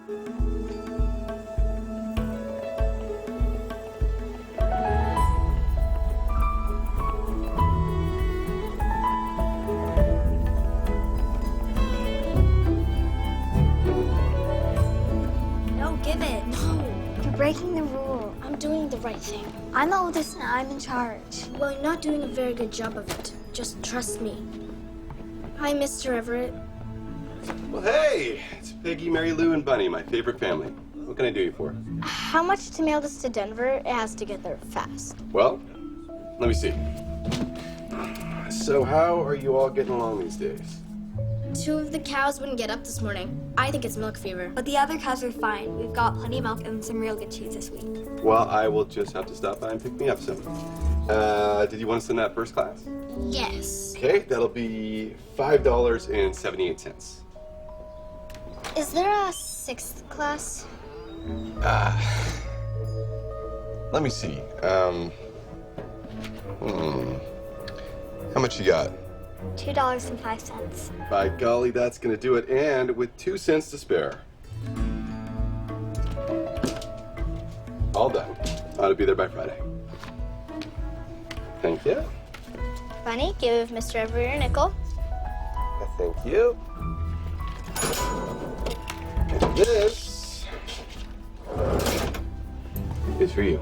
No, give it. No. You're breaking the rule. I'm doing the right thing. I'm the oldest and I'm in charge. Well, you're not doing a very good job of it. Just trust me. Hi, Mr. Everett. Well, hey, it's Peggy, Mary Lou, and Bunny, my favorite family. What can I do you for? How much to mail this to Denver? It has to get there fast. Well, let me see. So how are you all getting along these days? 2 of the cows wouldn't get up this morning. I think it's milk fever. But the other cows are fine. We've got plenty of milk and some real good cheese this week. Well, I will just have to stop by and pick me up some. Did you want to send that first class? Yes. Okay, that'll be $5.78. Is there a 6th class? Let me see. How much you got? $2.05. By golly, that's gonna do it, and with 2 cents to spare. All done. Ought to be there by Friday. Thank you. Bunny, give Mr. Everett your nickel. Thank you. And this is for you.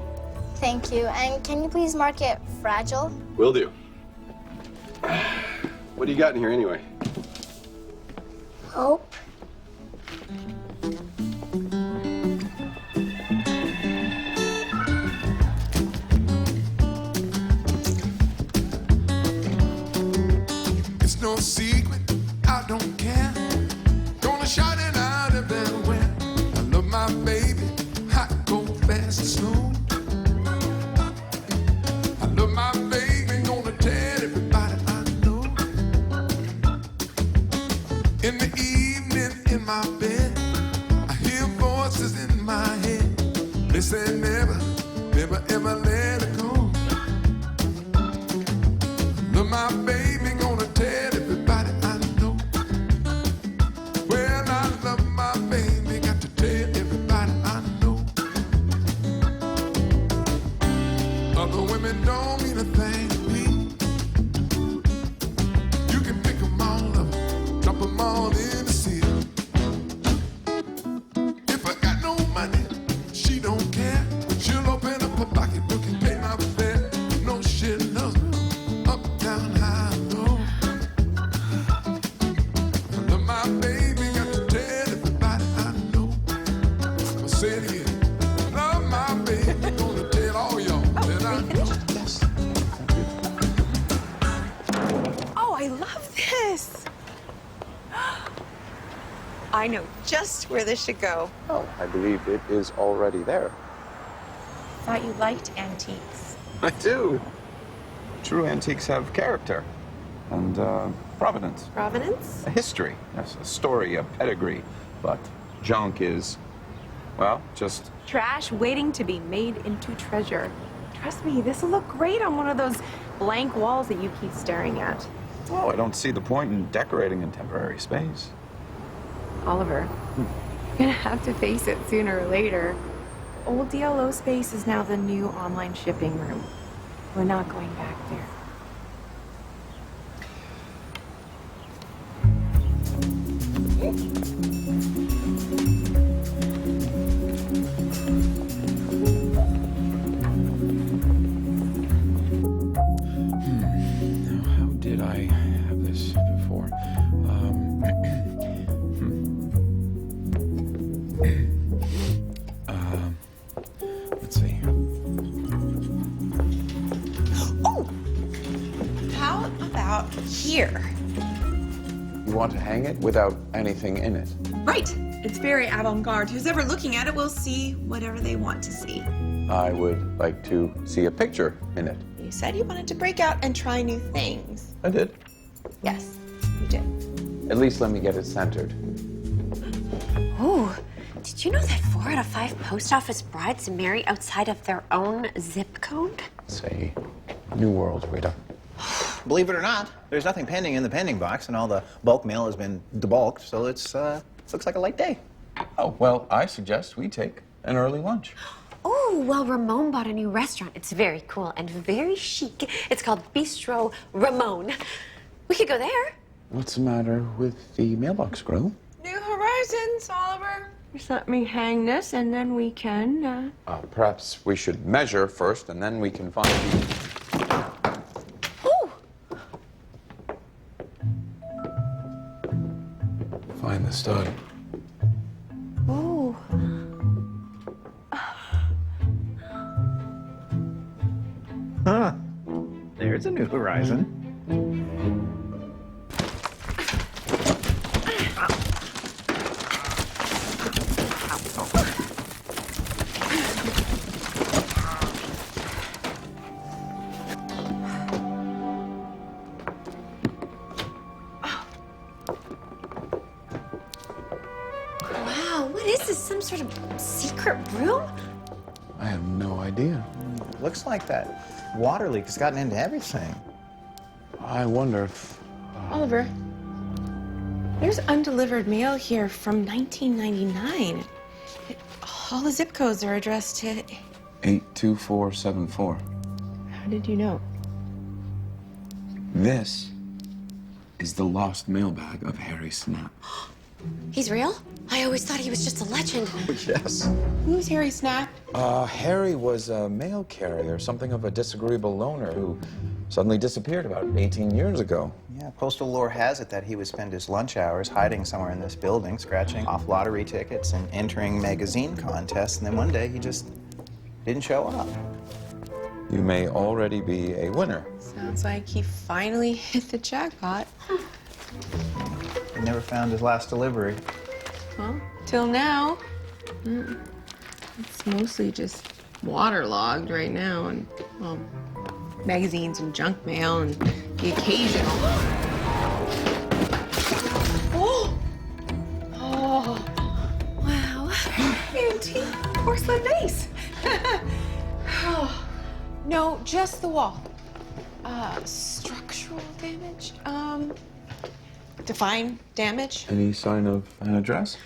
Thank you. And can you please mark it fragile? Will do. What do you got in here anyway? Hope. It's no secret, I don't care. Gonna shout it out everywhere. I love my baby, hot, cold, fast, and slow. I love my baby, gonna tell everybody I know. In the evening, in my bed, I hear voices in my head. They say never, never, ever let her go. Love my baby, gonna tell everybody I know. Well, I love my baby, got to tell everybody I know. Other women don't mean a thing to me. You can pick them all up, drop them all in the sea. If I got no money, she don't care. She'll open up her pocketbook and pay my fare. No, she loves me. Up, down, high, low. I love my baby, got to tell everybody I know. I say it again. Love my baby, gonna tell all y'all that I know. Yes. Oh, I love this. I know just where this should go. Oh, I believe it is already there. Thought you liked antiques. I do. True antiques have character and provenance. Provenance? A history, yes, a story, a pedigree. But junk is, well, just... Trash waiting to be made into treasure. Trust me, this will look great on one of those blank walls that you keep staring at. Oh, I don't see the point in decorating a temporary space. Oliver, you're gonna have to face it sooner or later. Old DLO space is now the new online shipping room. We're not going back there. Now, how did I have this before? Let's see. Oh! How about here? You want to hang it without anything in it? Right. It's very avant-garde. Who's ever looking at it will see whatever they want to see. I would like to see a picture in it. You said you wanted to break out and try new things. I did. Yes, you did. At least let me get it centered. Ooh, did you know that 4 out of 5 post office brides marry outside of their own zip code? Say, New World, Rita. Believe it or not, there's nothing pending in the pending box, and all the bulk mail has been debulked, so it's looks like a light day. Oh, well, I suggest we take an early lunch. Oh, well, Ramon bought a new restaurant. It's very cool and very chic. It's called Bistro Ramon. We could go there. What's the matter with the mailbox grill? New horizons, Oliver. Just let me hang this, and then we can, Perhaps we should measure first, and then we can find the... Oh! Find the stud. Oh. Huh. There's a new horizon. Wow, what is this? Some sort of secret room? I have no idea. Looks like that water leak has gotten into everything. I wonder if... Oliver, there's undelivered mail here from 1999. All the zip codes are addressed to... 82474. How did you know? This is the lost mailbag of Harry Snap. He's real? I always thought he was just a legend. Yes. Who's Harry Snap? Harry was a mail carrier, something of a disagreeable loner who suddenly disappeared about 18 years ago. Yeah, postal lore has it that he would spend his lunch hours hiding somewhere in this building, scratching off lottery tickets and entering magazine contests, and then one day he just didn't show up. You may already be a winner. Sounds like he finally hit the jackpot. He never found his last delivery. Well, till now. It's mostly just waterlogged right now, and, well, magazines and junk mail and the occasional. Oh! Oh! Wow. Antique porcelain vase. Oh. No, just the wall. Structural damage? Define damage? Any sign of an address?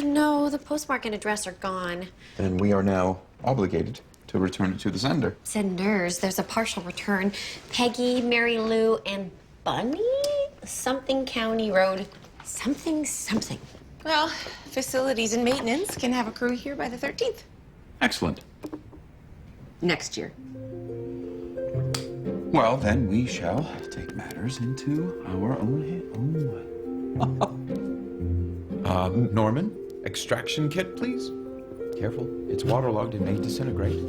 No, the postmark and address are gone. Then we are now obligated to return it to the sender. Senders, there's a partial return. Peggy, Mary Lou, and Bunny? Something County Road. Something. Well, facilities and maintenance can have a crew here by the 13th. Excellent. Next year. Well, then we shall take matters into our own hands. Norman, extraction kit, please. Careful, it's waterlogged and may disintegrate.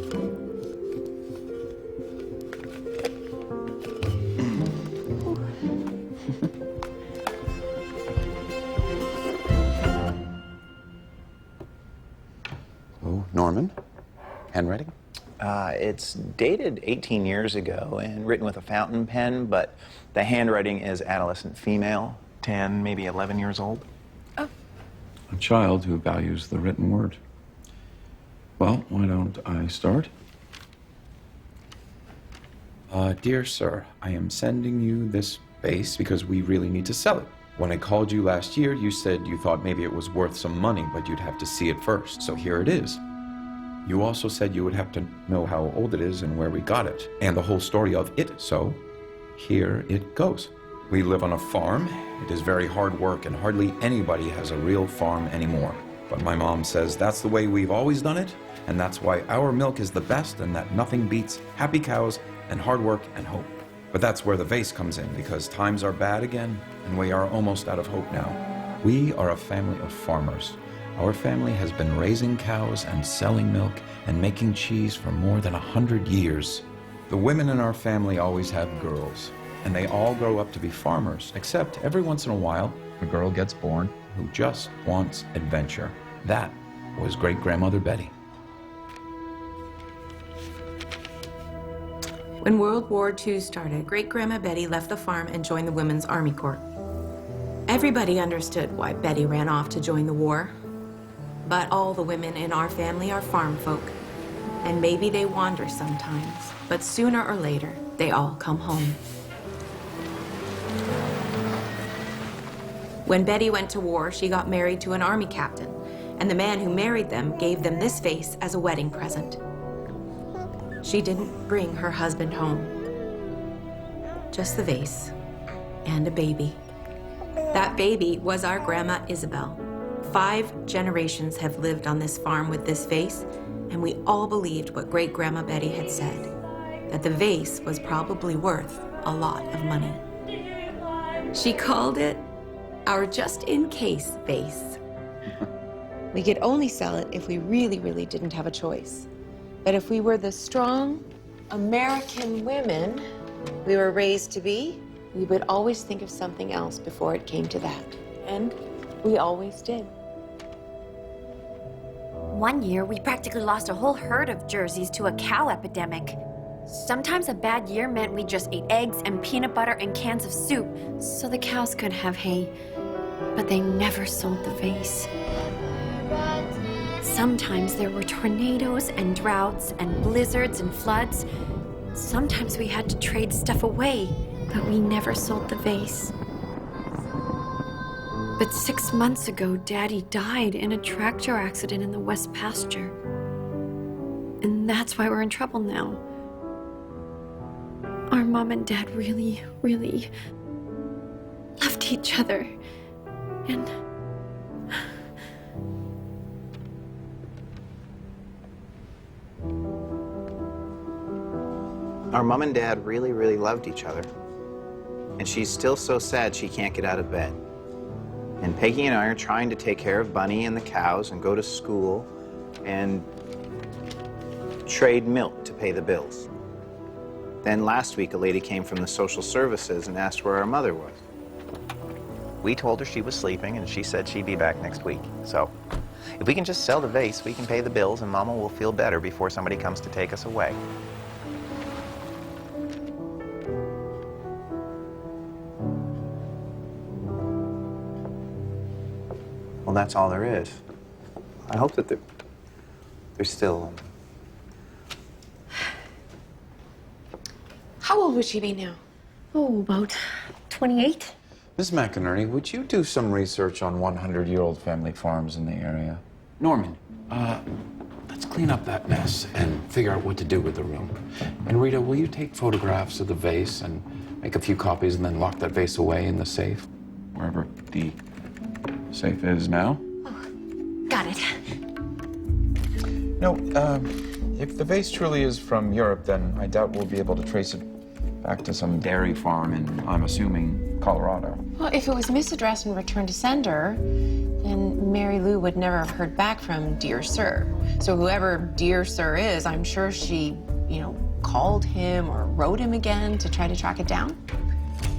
Oh, Norman, handwriting? It's dated 18 years ago and written with a fountain pen, but the handwriting is adolescent female, 10, maybe 11 years old. Oh. A child who values the written word. Well, why don't I start? Dear sir, I am sending you this vase because we really need to sell it. When I called you last year, you said you thought maybe it was worth some money, but you'd have to see it first. So here it is. You also said you would have to know how old it is and where we got it, and the whole story of it, so here it goes. We live on a farm. It is very hard work, and hardly anybody has a real farm anymore. But my mom says that's the way we've always done it, and that's why our milk is the best, and that nothing beats happy cows and hard work and hope. But that's where the vase comes in, because times are bad again, and we are almost out of hope now. We are a family of farmers. Our family has been raising cows and selling milk and making cheese for more than 100 years. The women in our family always have girls, and they all grow up to be farmers, except every once in a while, a girl gets born who just wants adventure. That was great-grandmother Betty. When World War II started, Great-Grandma Betty left the farm and joined the Women's Army Corps. Everybody understood why Betty ran off to join the war. But all the women in our family are farm folk. And maybe they wander sometimes, but sooner or later, they all come home. When Betty went to war, she got married to an army captain. And the man who married them gave them this vase as a wedding present. She didn't bring her husband home. Just the vase and a baby. That baby was our Grandma Isabel. 5 generations have lived on this farm with this vase, and we all believed what Great-Grandma Betty had said, that the vase was probably worth a lot of money. She called it our just-in-case vase. We could only sell it if we really, really didn't have a choice. But if we were the strong American women we were raised to be, we would always think of something else before it came to that. And we always did. One year, we practically lost a whole herd of jerseys to a cow epidemic. Sometimes a bad year meant we just ate eggs and peanut butter and cans of soup so the cows could have hay. But they never sold the vase. Sometimes there were tornadoes and droughts and blizzards and floods. Sometimes we had to trade stuff away, but we never sold the vase. But 6 months ago, Daddy died in a tractor accident in the West pasture. And that's why we're in trouble now. Our mom and dad really, really loved each other. And Our mom and dad really, really loved each other. And she's still so sad she can't get out of bed. And Peggy and I are trying to take care of Bunny and the cows and go to school and trade milk to pay the bills. Then last week, a lady came from the social services and asked where our mother was. We told her she was sleeping, and she said she'd be back next week. So if we can just sell the vase, we can pay the bills, and Mama will feel better before somebody comes to take us away. Well, that's all there is. I hope that there's still... How old would she be now? oh, about 28. Ms. McInerney, would you do some research on 100-year-old family farms in the area? Norman, let's clean up that mess and figure out what to do with the room. And Rita, will you take photographs of the vase and make a few copies and then lock that vase away in the safe? Wherever the safe is now? Got it. No, if the vase truly is from Europe, then I doubt we'll be able to trace it back to some dairy farm in, I'm assuming, Colorado. Well, if it was misaddressed and returned to sender, then Mary Lou would never have heard back from Dear Sir. So whoever Dear Sir is, I'm sure she, called him or wrote him again to try to track it down.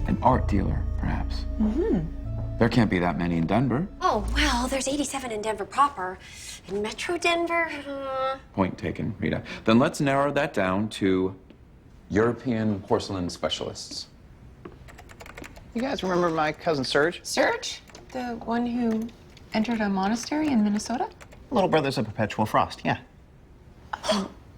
An art dealer, perhaps. Mm-hmm. There can't be that many in Denver. Oh, well, there's 87 in Denver proper. In Metro Denver, Point taken, Rita. Then let's narrow that down to European porcelain specialists. You guys remember my cousin Serge? Serge? The one who entered a monastery in Minnesota? Little Brothers of Perpetual Frost, yeah.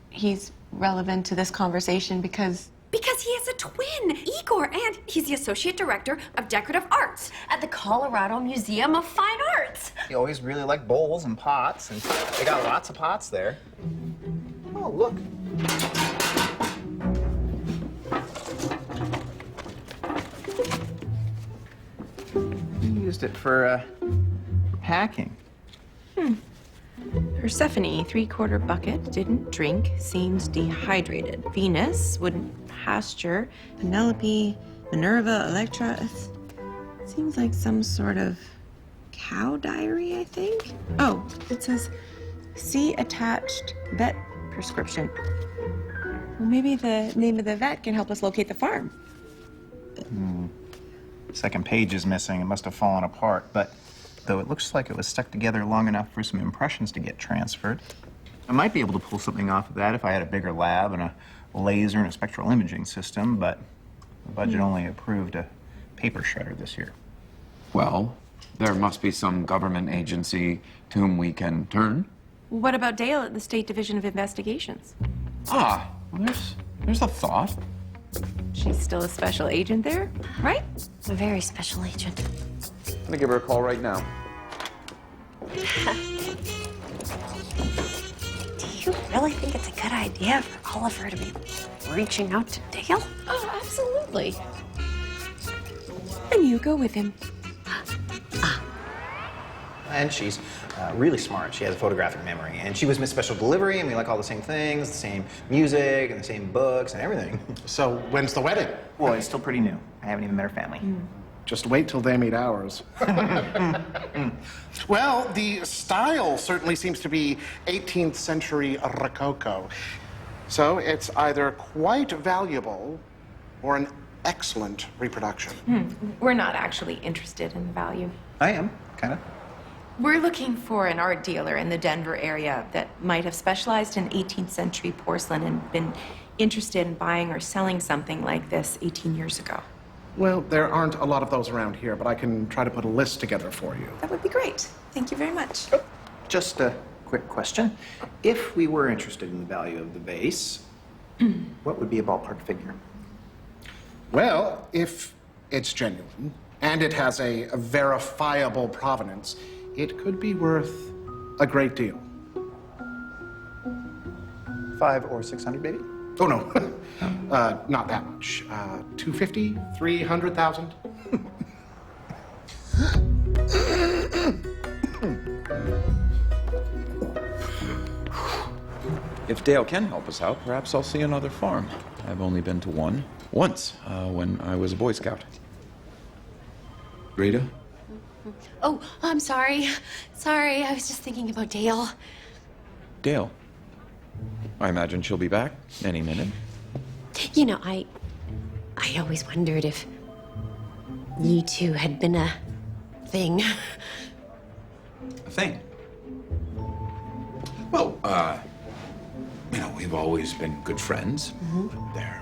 He's relevant to this conversation because Because he has a twin, Igor, and he's the Associate Director of Decorative Arts at the Colorado Museum of Fine Arts. He always really liked bowls and pots, and they got lots of pots there. Oh, look. He used it for, packing. Persephone, 3/4 bucket, didn't drink, seems dehydrated. Venus wouldn't pasture. Penelope, Minerva, Electra. It seems like some sort of cow diary, I think. Oh, it says, see attached vet prescription. Well, maybe the name of the vet can help us locate the farm. Second page is missing. It must have fallen apart, but though it looks like it was stuck together long enough for some impressions to get transferred. I might be able to pull something off of that if I had a bigger lab and a laser and a spectral imaging system, but the budget only approved a paper shredder this year. Well, there must be some government agency to whom we can turn. What about Dale at the State Division of Investigations? Well, there's a thought. She's still a special agent there, right? A very special agent. I'm gonna give her a call right now. Do you really think it's a good idea for Oliver to be reaching out to Dale? Oh, absolutely. And you go with him. And she's really smart. She has a photographic memory. And she was Miss Special Delivery, and we like all the same things, the same music, and the same books, and everything. So, when's the wedding? Well, it's still pretty new. I haven't even met her family. Just wait till they meet ours. Well, the style certainly seems to be 18th century Rococo. So it's either quite valuable or an excellent reproduction. We're not actually interested in the value. I am, kind of. We're looking for an art dealer in the Denver area that might have specialized in 18th century porcelain and been interested in buying or selling something like this 18 years ago. Well, there aren't a lot of those around here, but I can try to put a list together for you. That would be great. Thank you very much. Just a quick question. If we were interested in the value of the vase, what would be a ballpark figure? Well, if it's genuine and it has a verifiable provenance, it could be worth a great deal. 500 or 600, maybe? Oh, no. Not that much. 250, 300,000. If Dale can help us out, perhaps I'll see another farm. I've only been to one, once, when I was a Boy Scout. Rita? Oh, I'm sorry. Sorry, I was just thinking about Dale. Dale? I imagine she'll be back any minute. You know, I always wondered if you two had been a thing. A thing? Well, you know, we've always been good friends. There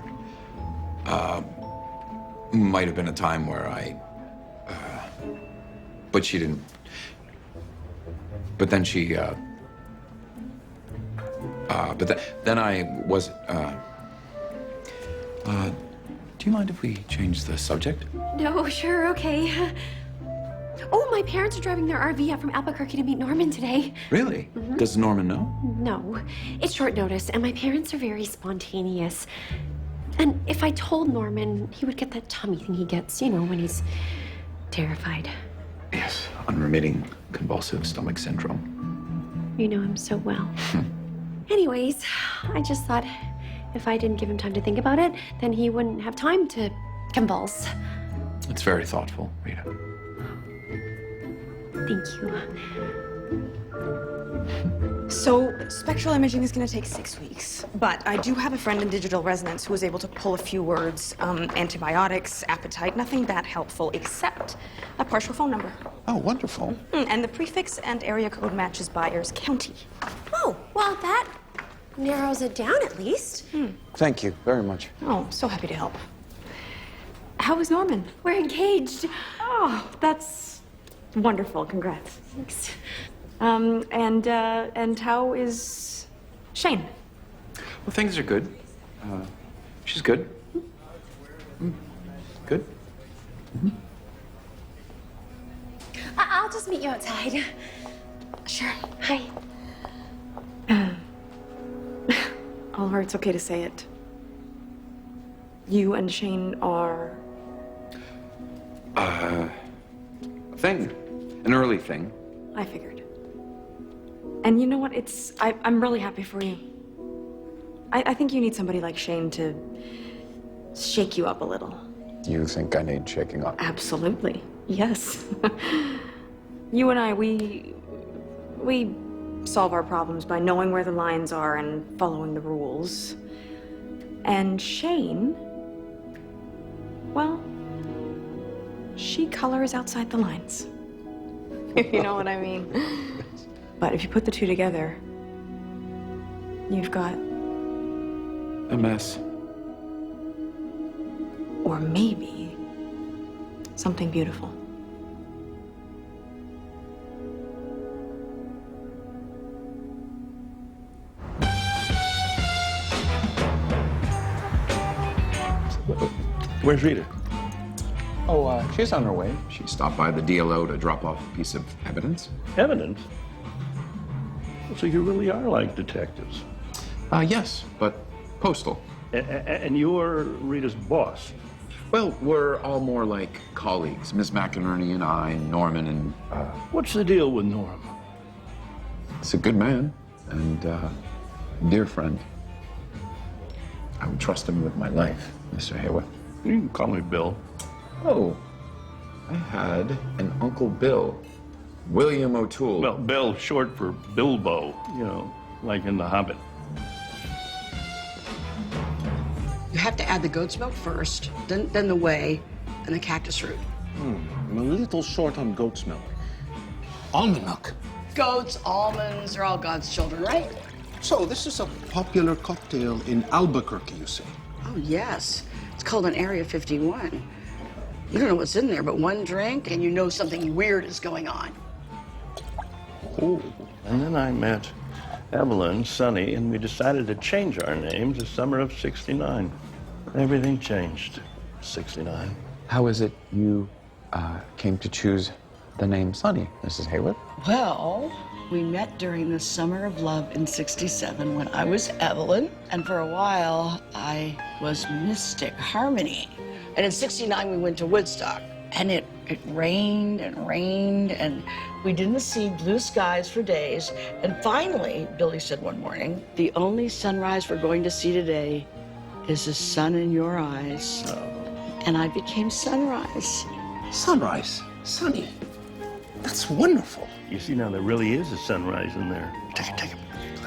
might have been a time where but she didn't. But then she, then I was, do you mind if we change the subject? No, sure, okay. Oh, my parents are driving their RV out from Albuquerque to meet Norman today. Really? Does Norman know? No, it's short notice, and my parents are very spontaneous. And if I told Norman, he would get that tummy thing he gets, you know, when he's terrified. Yes, unremitting convulsive stomach syndrome. You know him so well. Anyways, I just thought if I didn't give him time to think about it, then he wouldn't have time to convulse. It's very thoughtful, Rita. Thank you. So, spectral imaging is going to take 6 weeks, but I do have a friend in digital resonance who was able to pull a few words, antibiotics, appetite, nothing that helpful except a partial phone number. Oh, wonderful. And the prefix and area code matches Byers County. Oh, well, that narrows it down at least. Thank you very much. Oh, so happy to help. How is Norman? We're engaged. Oh, that's wonderful. Congrats. Thanks. And how is Shane? Well, things are good. She's good. Good. I'll just meet you outside. Sure. Hi. Oliver, it's okay to say it. You and Shane are... A thing. An early thing. I figured. And you know what? I'm really happy for you. I think you need somebody like Shane to shake you up a little. You think I need shaking up? Absolutely. Yes. You and I, we solve our problems by knowing where the lines are and following the rules. And Shane, well, she colors outside the lines. You know what I mean? But if you put the two together, you've got... A mess. Or maybe something beautiful. Where's Rita? Oh, she's on her way. She stopped by the DLO to drop off a piece of evidence. Evidence? So you really are like detectives. Yes, but postal. And you're Rita's boss. Well, we're all more like colleagues. Miss McInerney and I, and Norman, and... What's the deal with Norm? He's a good man and dear friend. I would trust him with my life, Mr. Hayworth. You can call me Bill. Oh, I had an Uncle Bill, William O'Toole. Well, Bill, short for Bilbo, you know, like in The Hobbit. You have to add the goat's milk first, then the whey, and the cactus root. I'm a little short on goat's milk. Almond milk. Goats, almonds, they're all God's children, right? So this is a popular cocktail in Albuquerque, you say? Oh, yes. It's called an Area 51. You don't know what's in there, but one drink and you know something weird is going on. Oh, and then I met Evelyn, Sonny, and we decided to change our names the summer of '69. Everything changed. '69. How is it you came to choose the name Sonny, Mrs. Hayworth? Well, we met during the summer of love in '67 when I was Evelyn, and for a while I was Mystic Harmony. And in '69 we went to Woodstock, and it rained and rained, and we didn't see blue skies for days. And finally, Billy said one morning, "The only sunrise we're going to see today is the sun in your eyes." And I became Sunrise. Sunrise? Sunny? That's wonderful. You see, now there really is a sunrise in there. Take it.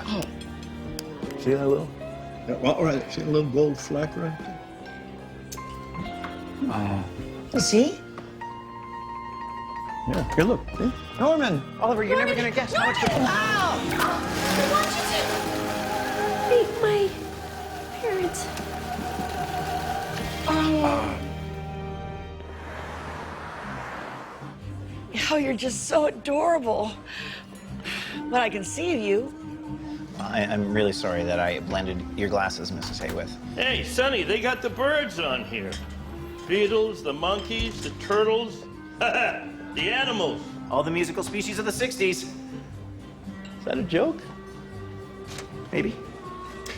Oh. See that little? Yeah, well, all right, see a little gold fleck right there? See? Yeah, here, look. See? Norman! Oliver, you're never gonna guess how much... I want you to meet my parents. Oh, you're just so adorable. What I can see of you. I'm really sorry that I blended your glasses, Mrs. Hayworth. Hey, Sonny, they got the birds on here. Beetles, the monkeys, the turtles, the animals. All the musical species of the 60s. Is that a joke? Maybe.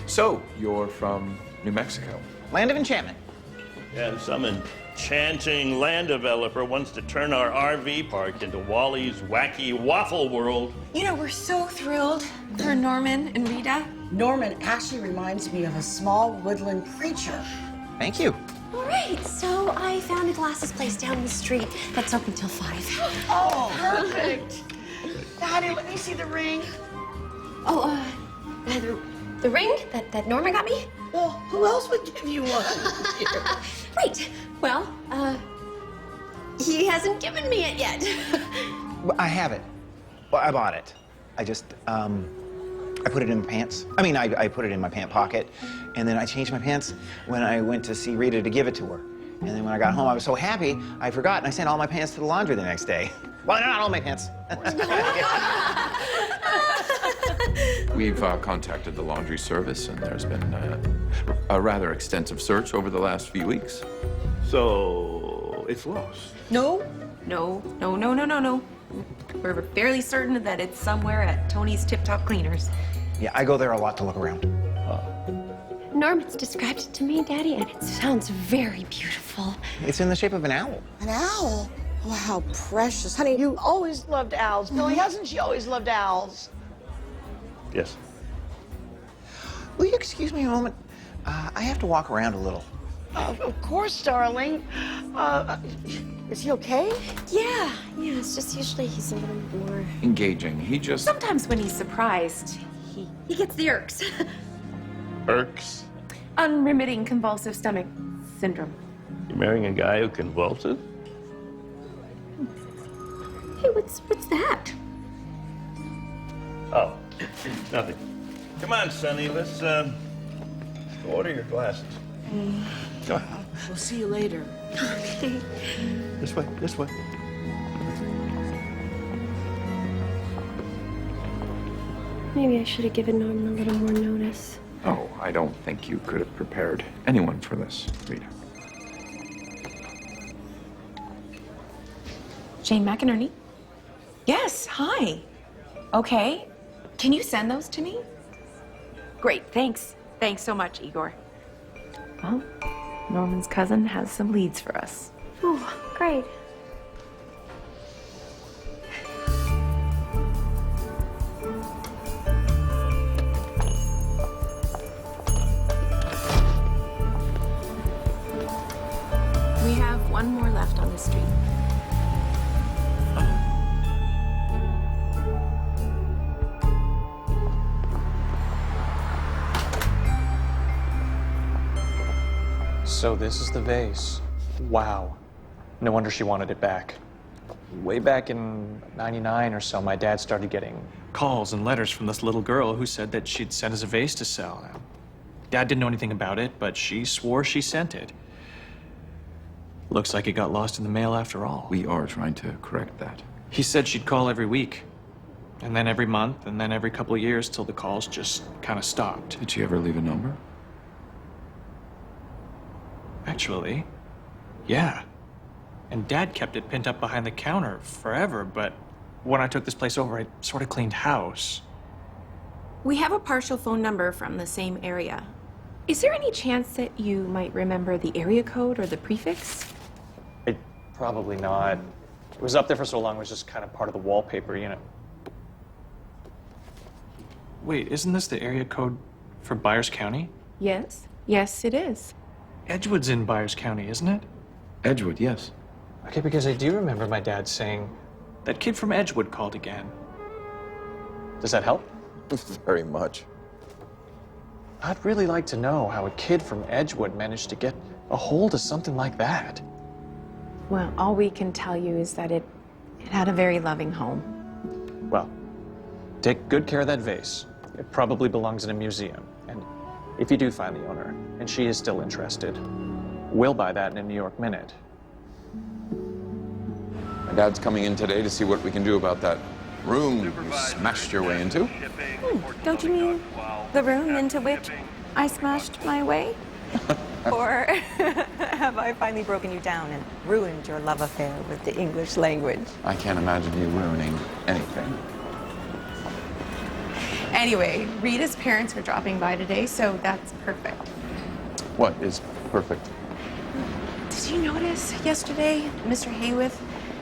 So, you're from New Mexico? Land of Enchantment. Yeah, and some enchanting land developer wants to turn our RV park into Wally's wacky waffle world. You know, we're so thrilled for Norman and Rita. Norman actually reminds me of a small woodland creature. Thank you. All right, so I found a glasses place down the street that's open till 5. Oh, perfect. Daddy, let me see the ring. Oh, the ring that Norman got me? Well, who else would give you one? Right. Well, he hasn't given me it yet. I have it. Well, I bought it. I just, I put it in my pants. I mean, I put it in my pant pocket, and then I changed my pants when I went to see Rita to give it to her. And then when I got home, I was so happy, I forgot, and I sent all my pants to the laundry the next day. Well, not all my pants. We've contacted the laundry service, and there's been a rather extensive search over the last few weeks. So, it's lost. No. We're fairly certain that it's somewhere at Tony's Tip Top Cleaners. Yeah, I go there a lot to look around. Norman's described it to me, Daddy, and it sounds very beautiful. It's in the shape of an owl. An owl? Oh, how precious. Honey, you always loved owls. Billy, hasn't she always loved owls? Yes. Will you excuse me a moment? I have to walk around a little. Of course, darling. Is he okay? Yeah, it's just usually he's a little more... Engaging. He just... Sometimes when he's surprised, he gets the irks. Irks? Unremitting convulsive stomach syndrome. You're marrying a guy who convulses? Hey, what's that? Oh, nothing. Come on, Sonny, let's go order your glasses. Come on. We'll see you later. This way, this way. Maybe I should have given Norman a little more notice. Oh, I don't think you could have prepared anyone for this, Rita. Jane McInerney? Yes, hi. Okay. Can you send those to me? Great, thanks. Thanks so much, Igor. Well, Norman's cousin has some leads for us. Ooh, great. We have one more left on the street. So this is the vase. Wow. No wonder she wanted it back. Way back in '99 or so, my dad started getting calls and letters from this little girl who said that she'd sent us a vase to sell. Dad didn't know anything about it, but she swore she sent it. Looks like it got lost in the mail after all. We are trying to correct that. He said she'd call every week, and then every month, and then every couple of years till the calls just kind of stopped. Did she ever leave a number? Actually, yeah. And Dad kept it pinned up behind the counter forever, but when I took this place over, I sort of cleaned house. We have a partial phone number from the same area. Is there any chance that you might remember the area code or the prefix? Probably not. It was up there for so long, it was just kind of part of the wallpaper, you know. Wait, isn't this the area code for Byers County? Yes. Yes, it is. Edgewood's in Byers County, isn't it? Edgewood, yes. Okay, because I do remember my dad saying that kid from Edgewood called again. Does that help? Very much. I'd really like to know how a kid from Edgewood managed to get a hold of something like that. Well, all we can tell you is that it had a very loving home. Well, take good care of that vase. It probably belongs in a museum. And if you do find the owner, and she is still interested, we'll buy that in a New York minute. My dad's coming in today to see what we can do about that room you smashed your way into. Don't you mean the room into which I smashed my way? Or have I finally broken you down and ruined your love affair with the English language? I can't imagine you ruining anything. Anyway, Rita's parents are dropping by today, so that's perfect. What is perfect? Did you notice yesterday Mr. Hayworth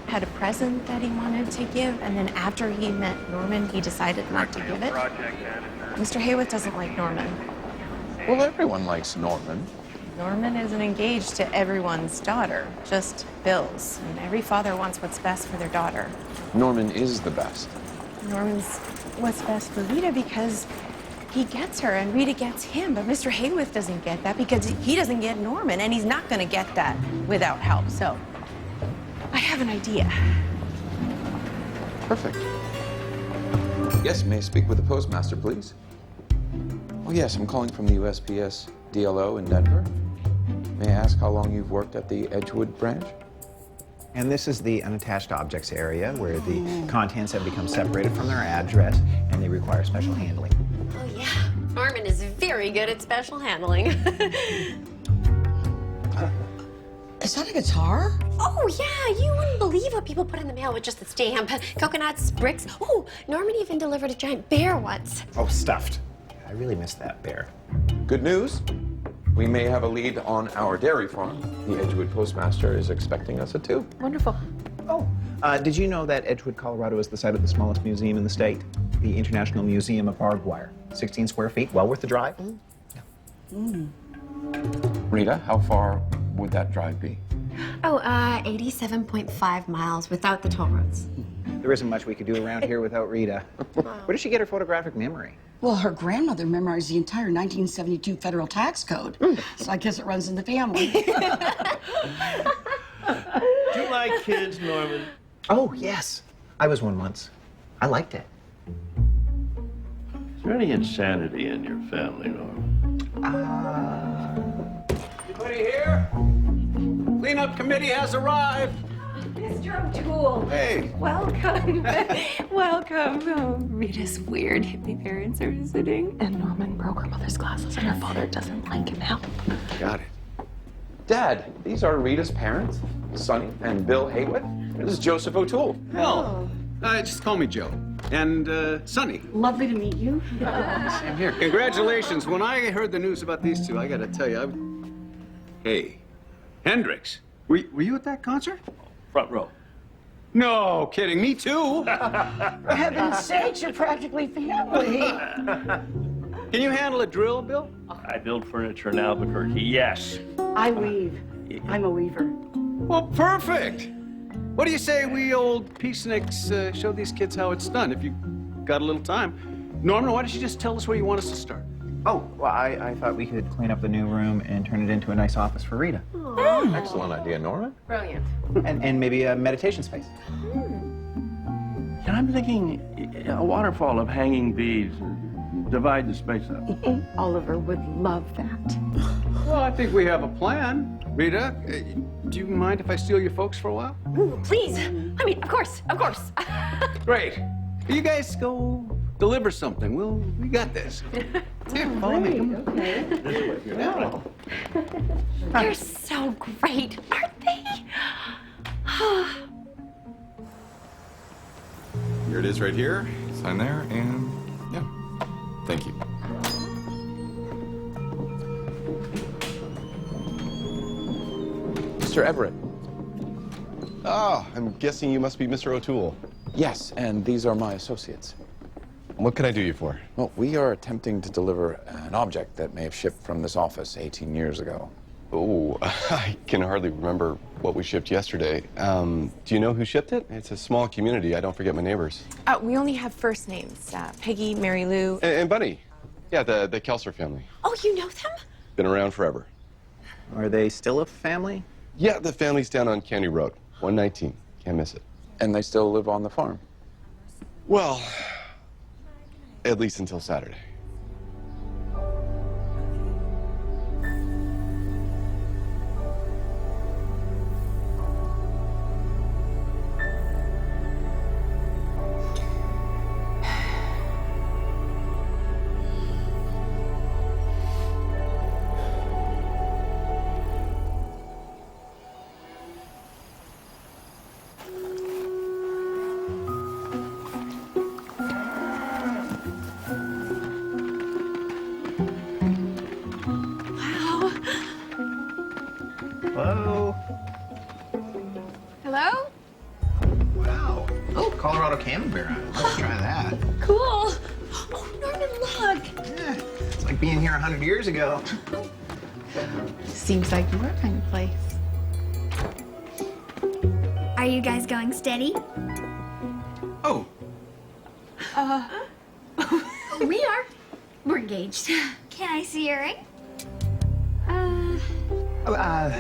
had a present that he wanted to give, and then after he met Norman, he decided not to give it? Mr. Hayworth doesn't like Norman. Well, everyone likes Norman. Norman isn't engaged to everyone's daughter, just Bill's. And every father wants what's best for their daughter. Norman is the best. Norman's what's best for Rita because he gets her and Rita gets him. But Mr. Hayworth doesn't get that because he doesn't get Norman, and he's not going to get that without help. So I have an idea. Perfect. Yes, may I speak with the postmaster, please? Oh, yes, I'm calling from the USPS DLO in Denver. May I ask how long you've worked at the Edgewood branch? And this is the unattached objects area where the contents have become separated from their address and they require special handling. Oh, yeah. Norman is very good at special handling. Is that a guitar? Oh, yeah. You wouldn't believe what people put in the mail with just the stamp. Coconuts, bricks. Oh, Norman even delivered a giant bear once. Oh, stuffed. I really missed that bear. Good news. We may have a lead on our dairy farm. The Edgewood postmaster is expecting us at 2. Wonderful. Oh, did you know that Edgewood, Colorado is the site of the smallest museum in the state? The International Museum of Barbed Wire. 16 square feet, well worth the drive. Rita, how far would that drive be? Oh, 87.5 miles without the toll roads. There isn't much we could do around here without Rita. Where did she get her photographic memory? Well, her grandmother memorized the entire 1972 federal tax code. So I guess it runs in the family. Do you like kids, Norman? Oh, yes. I was one once. I liked it. Is there any insanity in your family, Norman? Anybody here? Cleanup committee has arrived. Mr. O'Toole. Hey. Welcome. Welcome. Oh, Rita's weird hippie parents are visiting. And Norman broke her mother's glasses, and her father doesn't like him now. Got it. Dad, these are Rita's parents, Sonny and Bill Haywood. This is Joseph O'Toole. Oh. Just call me Joe. And Sonny. Lovely to meet you. Same here. Congratulations. When I heard the news about these two, I gotta tell you, Hey, Hendrix, were you at that concert? Front row. No kidding, me too. For heaven's sakes, you're practically family. Can you handle a drill, Bill? I build furniture in Albuquerque, yes. I weave. I'm a weaver. Well, perfect. What do you say we old peaceniks show these kids how it's done, if you got a little time? Norman, why don't you just tell us where you want us to start? Oh, well, I thought we could clean up the new room and turn it into a nice office for Rita. Excellent idea, Norman. Brilliant. And maybe a meditation space. And I'm thinking a waterfall of hanging beads. Divide the space up. Oliver would love that. Well, I think we have a plan. Rita, do you mind if I steal your folks for a while? Ooh, please. I mean, of course, of course. Great. You guys go deliver something. We got this. Here, follow me. Okay. This way. Yeah. They're so great, aren't they? Here it is right here. Sign there, and yeah. Thank you. Mr. Everett. Oh, I'm guessing you must be Mr. O'Toole. Yes, and these are my associates. What can I do you for? Well, we are attempting to deliver an object that may have shipped from this office 18 years ago. Oh, I can hardly remember what we shipped yesterday. Do you know who shipped it? It's a small community. I don't forget my neighbors. We only have first names. Peggy, Mary Lou. And Bunny. Yeah, the Kelser family. Oh, you know them? Been around forever. Are they still a family? Yeah, the family's down on County Road, 119. Can't miss it. And they still live on the farm? Well, at least until Saturday. Hello? Hello? Wow. Oh, Colorado Camembert. Let's try that. Cool. Oh, Norman, look. Yeah, it's like being here 100 years ago. Seems like your kind of place. Are you guys going steady? Oh. We are. We're engaged. Can I see your ring?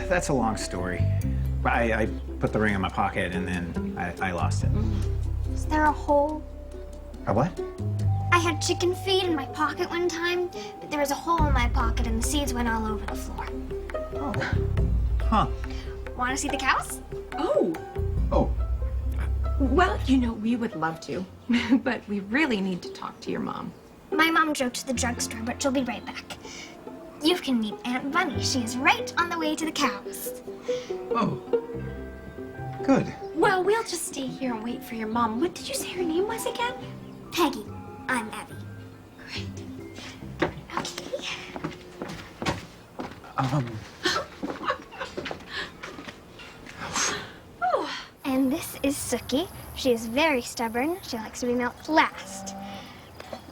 That's a long story. I put the ring in my pocket and then I lost it. Is there a hole? A what? I had chicken feed in my pocket one time, but there was a hole in my pocket and the seeds went all over the floor. Huh. Want to see the cows? Oh. Oh. Well, you know, we would love to, but we really need to talk to your mom. My mom drove to the drugstore, but she'll be right back. You can meet Aunt Bunny. She is right on the way to the cows. Oh. Good. Well, we'll just stay here and wait for your mom. What did you say her name was again? Peggy. I'm Abby. Great. Okay. And this is Sookie. She is very stubborn. She likes to be milked last.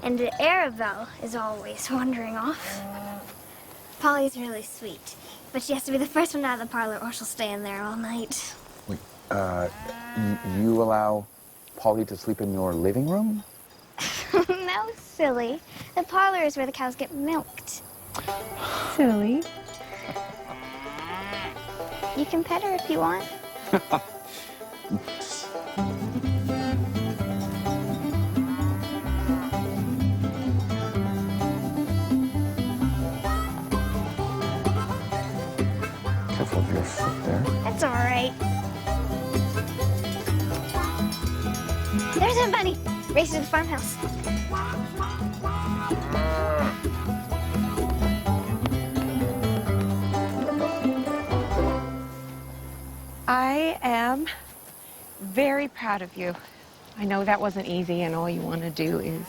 And Arabelle is always wandering off. Polly's really sweet, but she has to be the first one out of the parlor or she'll stay in there all night. Wait, you allow Polly to sleep in your living room? No, silly. The parlor is where the cows get milked. Silly. You can pet her if you want. Careful of your foot there. That's all right. There's Aunt Bunny. Race to the farmhouse. I am very proud of you. I know that wasn't easy, and all you want to do is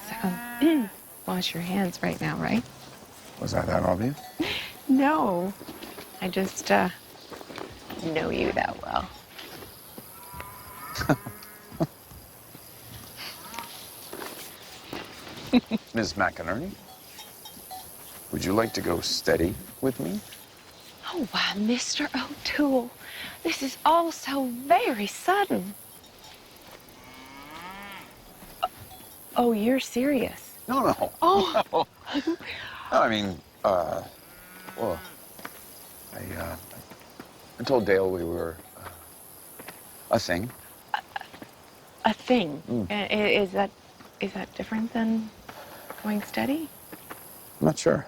wash your hands right now, right? Was that obvious? No. I just know you that well. Ms. McInerney, would you like to go steady with me? Oh, why, Mr. O'Toole, this is all so very sudden. Oh, you're serious? No. Oh. No, I mean, well, I told Dale we were a thing. A thing? Is that different than going steady? I'm not sure.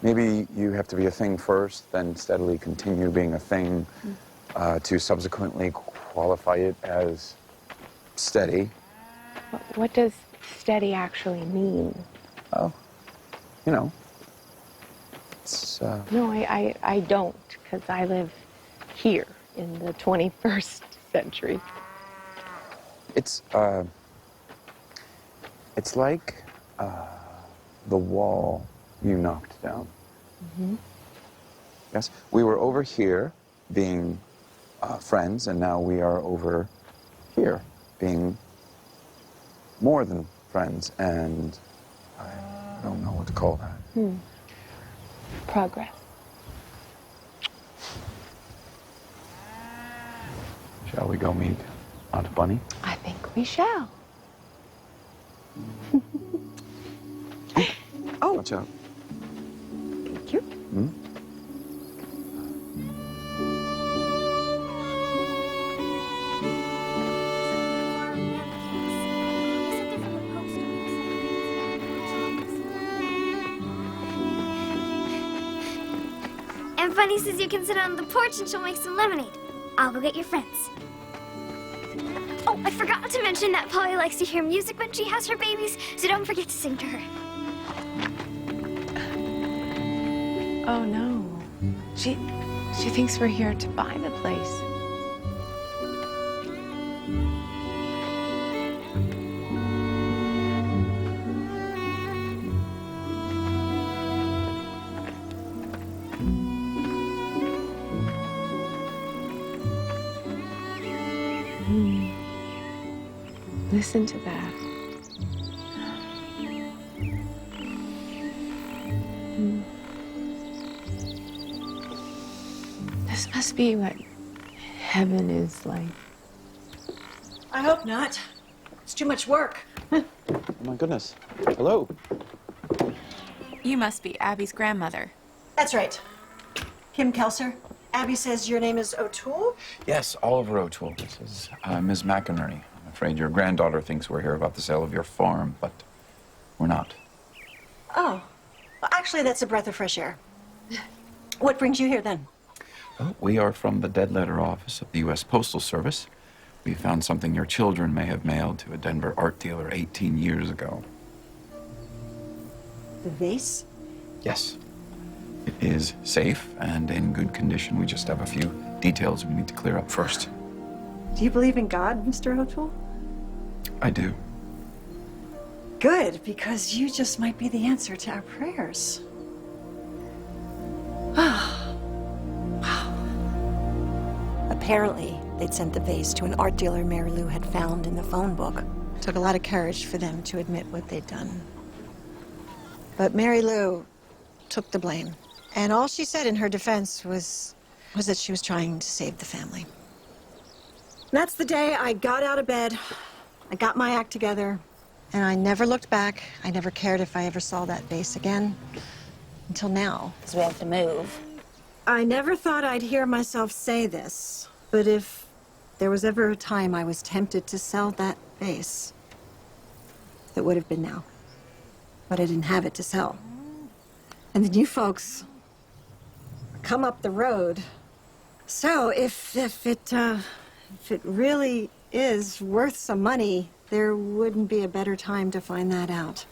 Maybe you have to be a thing first, then steadily continue being a thing to subsequently qualify it as steady. What does steady actually mean? Oh, you know, it's... No, I don't, because I live here in the 21st century. It's like the wall you knocked down. Mm-hmm. Yes, we were over here being friends, and now we are over here being more than friends, and I don't know what to call that. Progress. Shall we go meet Aunt Bunny? I think we shall. Oh. Watch out. Thank you. And Bunny says you can sit on the porch and she'll make some lemonade. I'll go get your friends. Oh, I forgot to mention that Polly likes to hear music when she has her babies, so don't forget to sing to her. Oh, no. She thinks we're here to buy the place. Listen to that. This must be what heaven is like. I hope not. It's too much work. Oh my goodness. Hello. You must be Abby's grandmother. That's right. Kim Kelser. Abby says your name is O'Toole? Yes, Oliver O'Toole. This is Ms. McInerney. I'm afraid your granddaughter thinks we're here about the sale of your farm, but we're not. Oh. Well, actually, that's a breath of fresh air. What brings you here, then? Well, we are from the Dead Letter Office of the U.S. Postal Service. We found something your children may have mailed to a Denver art dealer 18 years ago. The vase? Yes. It is safe and in good condition. We just have a few details we need to clear up first. Do you believe in God, Mr. O'Toole? I do. Good, because you just might be the answer to our prayers. Apparently, they'd sent the vase to an art dealer Mary Lou had found in the phone book. It took a lot of courage for them to admit what they'd done. But Mary Lou took the blame. And all she said in her defense was that she was trying to save the family. And that's the day I got out of bed, I got my act together, and I never looked back. I never cared if I ever saw that vase again, until now. Because we have to move. I never thought I'd hear myself say this, but if there was ever a time I was tempted to sell that vase, it would have been now. But I didn't have it to sell. And then you folks come up the road. So if it really is worth some money, there wouldn't be a better time to find that out.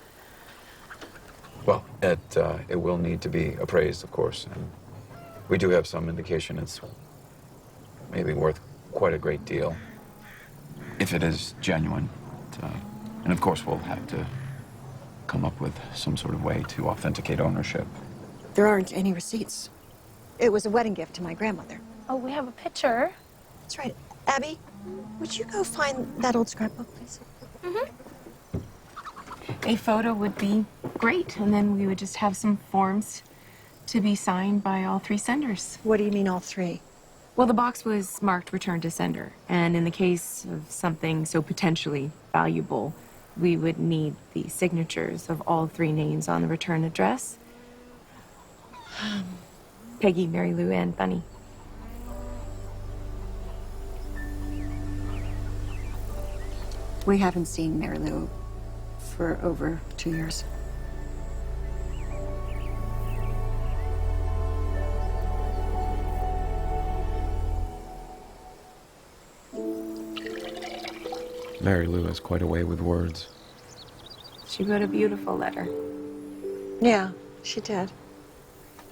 Well, it will need to be appraised, of course, and we do have some indication it's maybe worth quite a great deal. if it is genuine. And of course, we'll have to come up with some sort of way to authenticate ownership. There aren't any receipts. It was a wedding gift to my grandmother. Oh, we have a picture. That's right. Abby, would you go find that old scrapbook, please? A photo would be great, and then we would just have some forms to be signed by all 3 senders. What do you mean, all 3? Well, the box was marked return to sender, and in the case of something so potentially valuable, we would need the signatures of all 3 names on the return address. Peggy, Mary Lou, and Bunny. We haven't seen Mary Lou for over 2 years. Mary Lou has quite a way with words. She wrote a beautiful letter. Yeah, she did.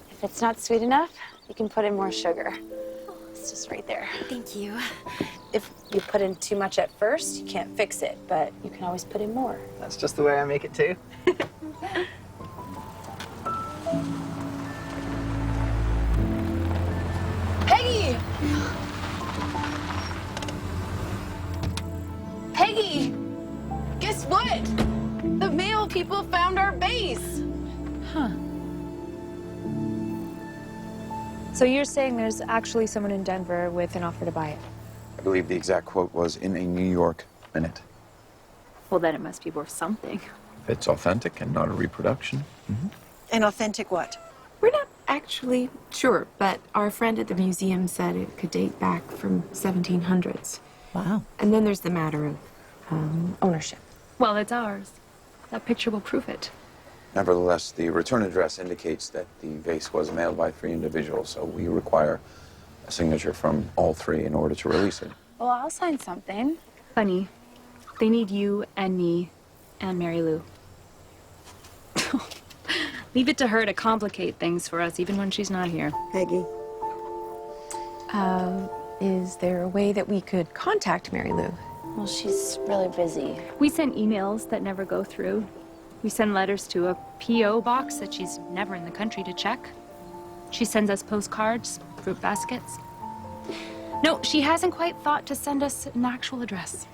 If it's not sweet enough, you can put in more sugar. It's just right there. Thank you. If you put in too much at first, you can't fix it, but you can always put in more. That's just the way I make it, too. Peggy! Peggy! Guess what? The mail people found our base. Huh. So you're saying there's actually someone in Denver with an offer to buy it? I believe the exact quote was in a New York minute. Well, then it must be worth something. If it's authentic and not a reproduction. And authentic what? We're not actually sure, but our friend at the museum said it could date back from 1700s. Wow. And then there's the matter of ownership. Well, it's ours. That picture will prove it. Nevertheless, the return address indicates that the vase was mailed by 3 individuals, so we require a signature from all 3 in order to release it. Well, I'll sign something. Bunny, they need you and me and Mary Lou. Leave it to her to complicate things for us, even when she's not here. Peggy. Is there a way that we could contact Mary Lou? Well, she's really busy. We send emails that never go through. We send letters to a P.O. box that she's never in the country to check. She sends us postcards, fruit baskets. No, she hasn't quite thought to send us an actual address.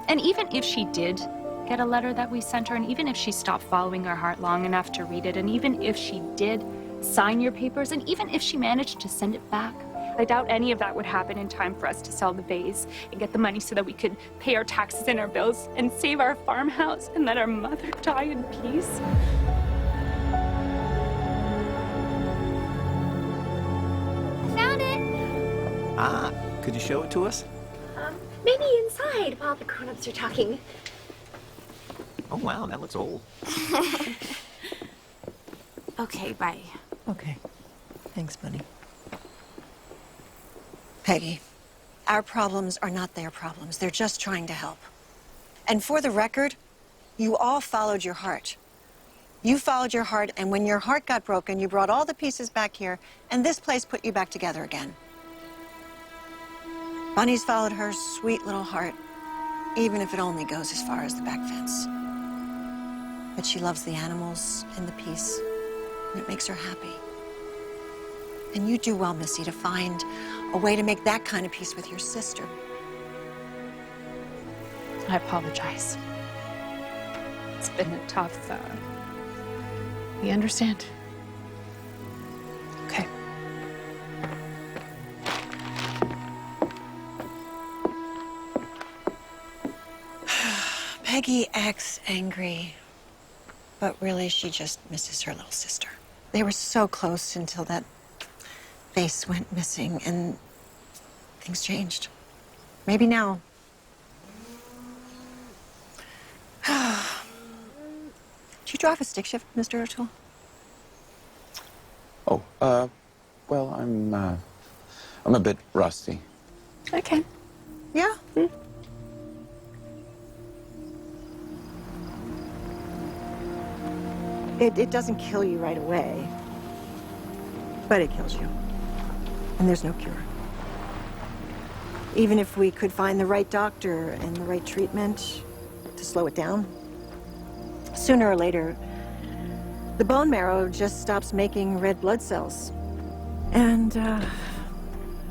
And even if she did get a letter that we sent her, and even if she stopped following our heart long enough to read it, and even if she did sign your papers, and even if she managed to send it back, I doubt any of that would happen in time for us to sell the vase and get the money so that we could pay our taxes and our bills and save our farmhouse and let our mother die in peace. Found it! Ah, could you show it to us? Maybe inside while the grown-ups are talking. Oh, wow, that looks old. Okay, bye. Okay. Thanks, Bunny. Peggy, our problems are not their problems. They're just trying to help. And for the record, you all followed your heart. You followed your heart, and when your heart got broken, you brought all the pieces back here, and this place put you back together again. Bunny's followed her sweet little heart, even if it only goes as far as the back fence. But she loves the animals and the peace, and it makes her happy. And you do well, Missy, to find a way to make that kind of peace with your sister. I apologize. It's been a tough, we understand. Okay. Peggy acts angry, but really she just misses her little sister. They were so close until that vase went missing and things changed. Maybe now. Do you drive a stick shift, Mr. O'Toole? Oh, well, I'm a bit rusty. Okay. Yeah? It doesn't kill you right away, but it kills you. And there's no cure. Even if we could find the right doctor and the right treatment to slow it down, sooner or later, the bone marrow just stops making red blood cells. And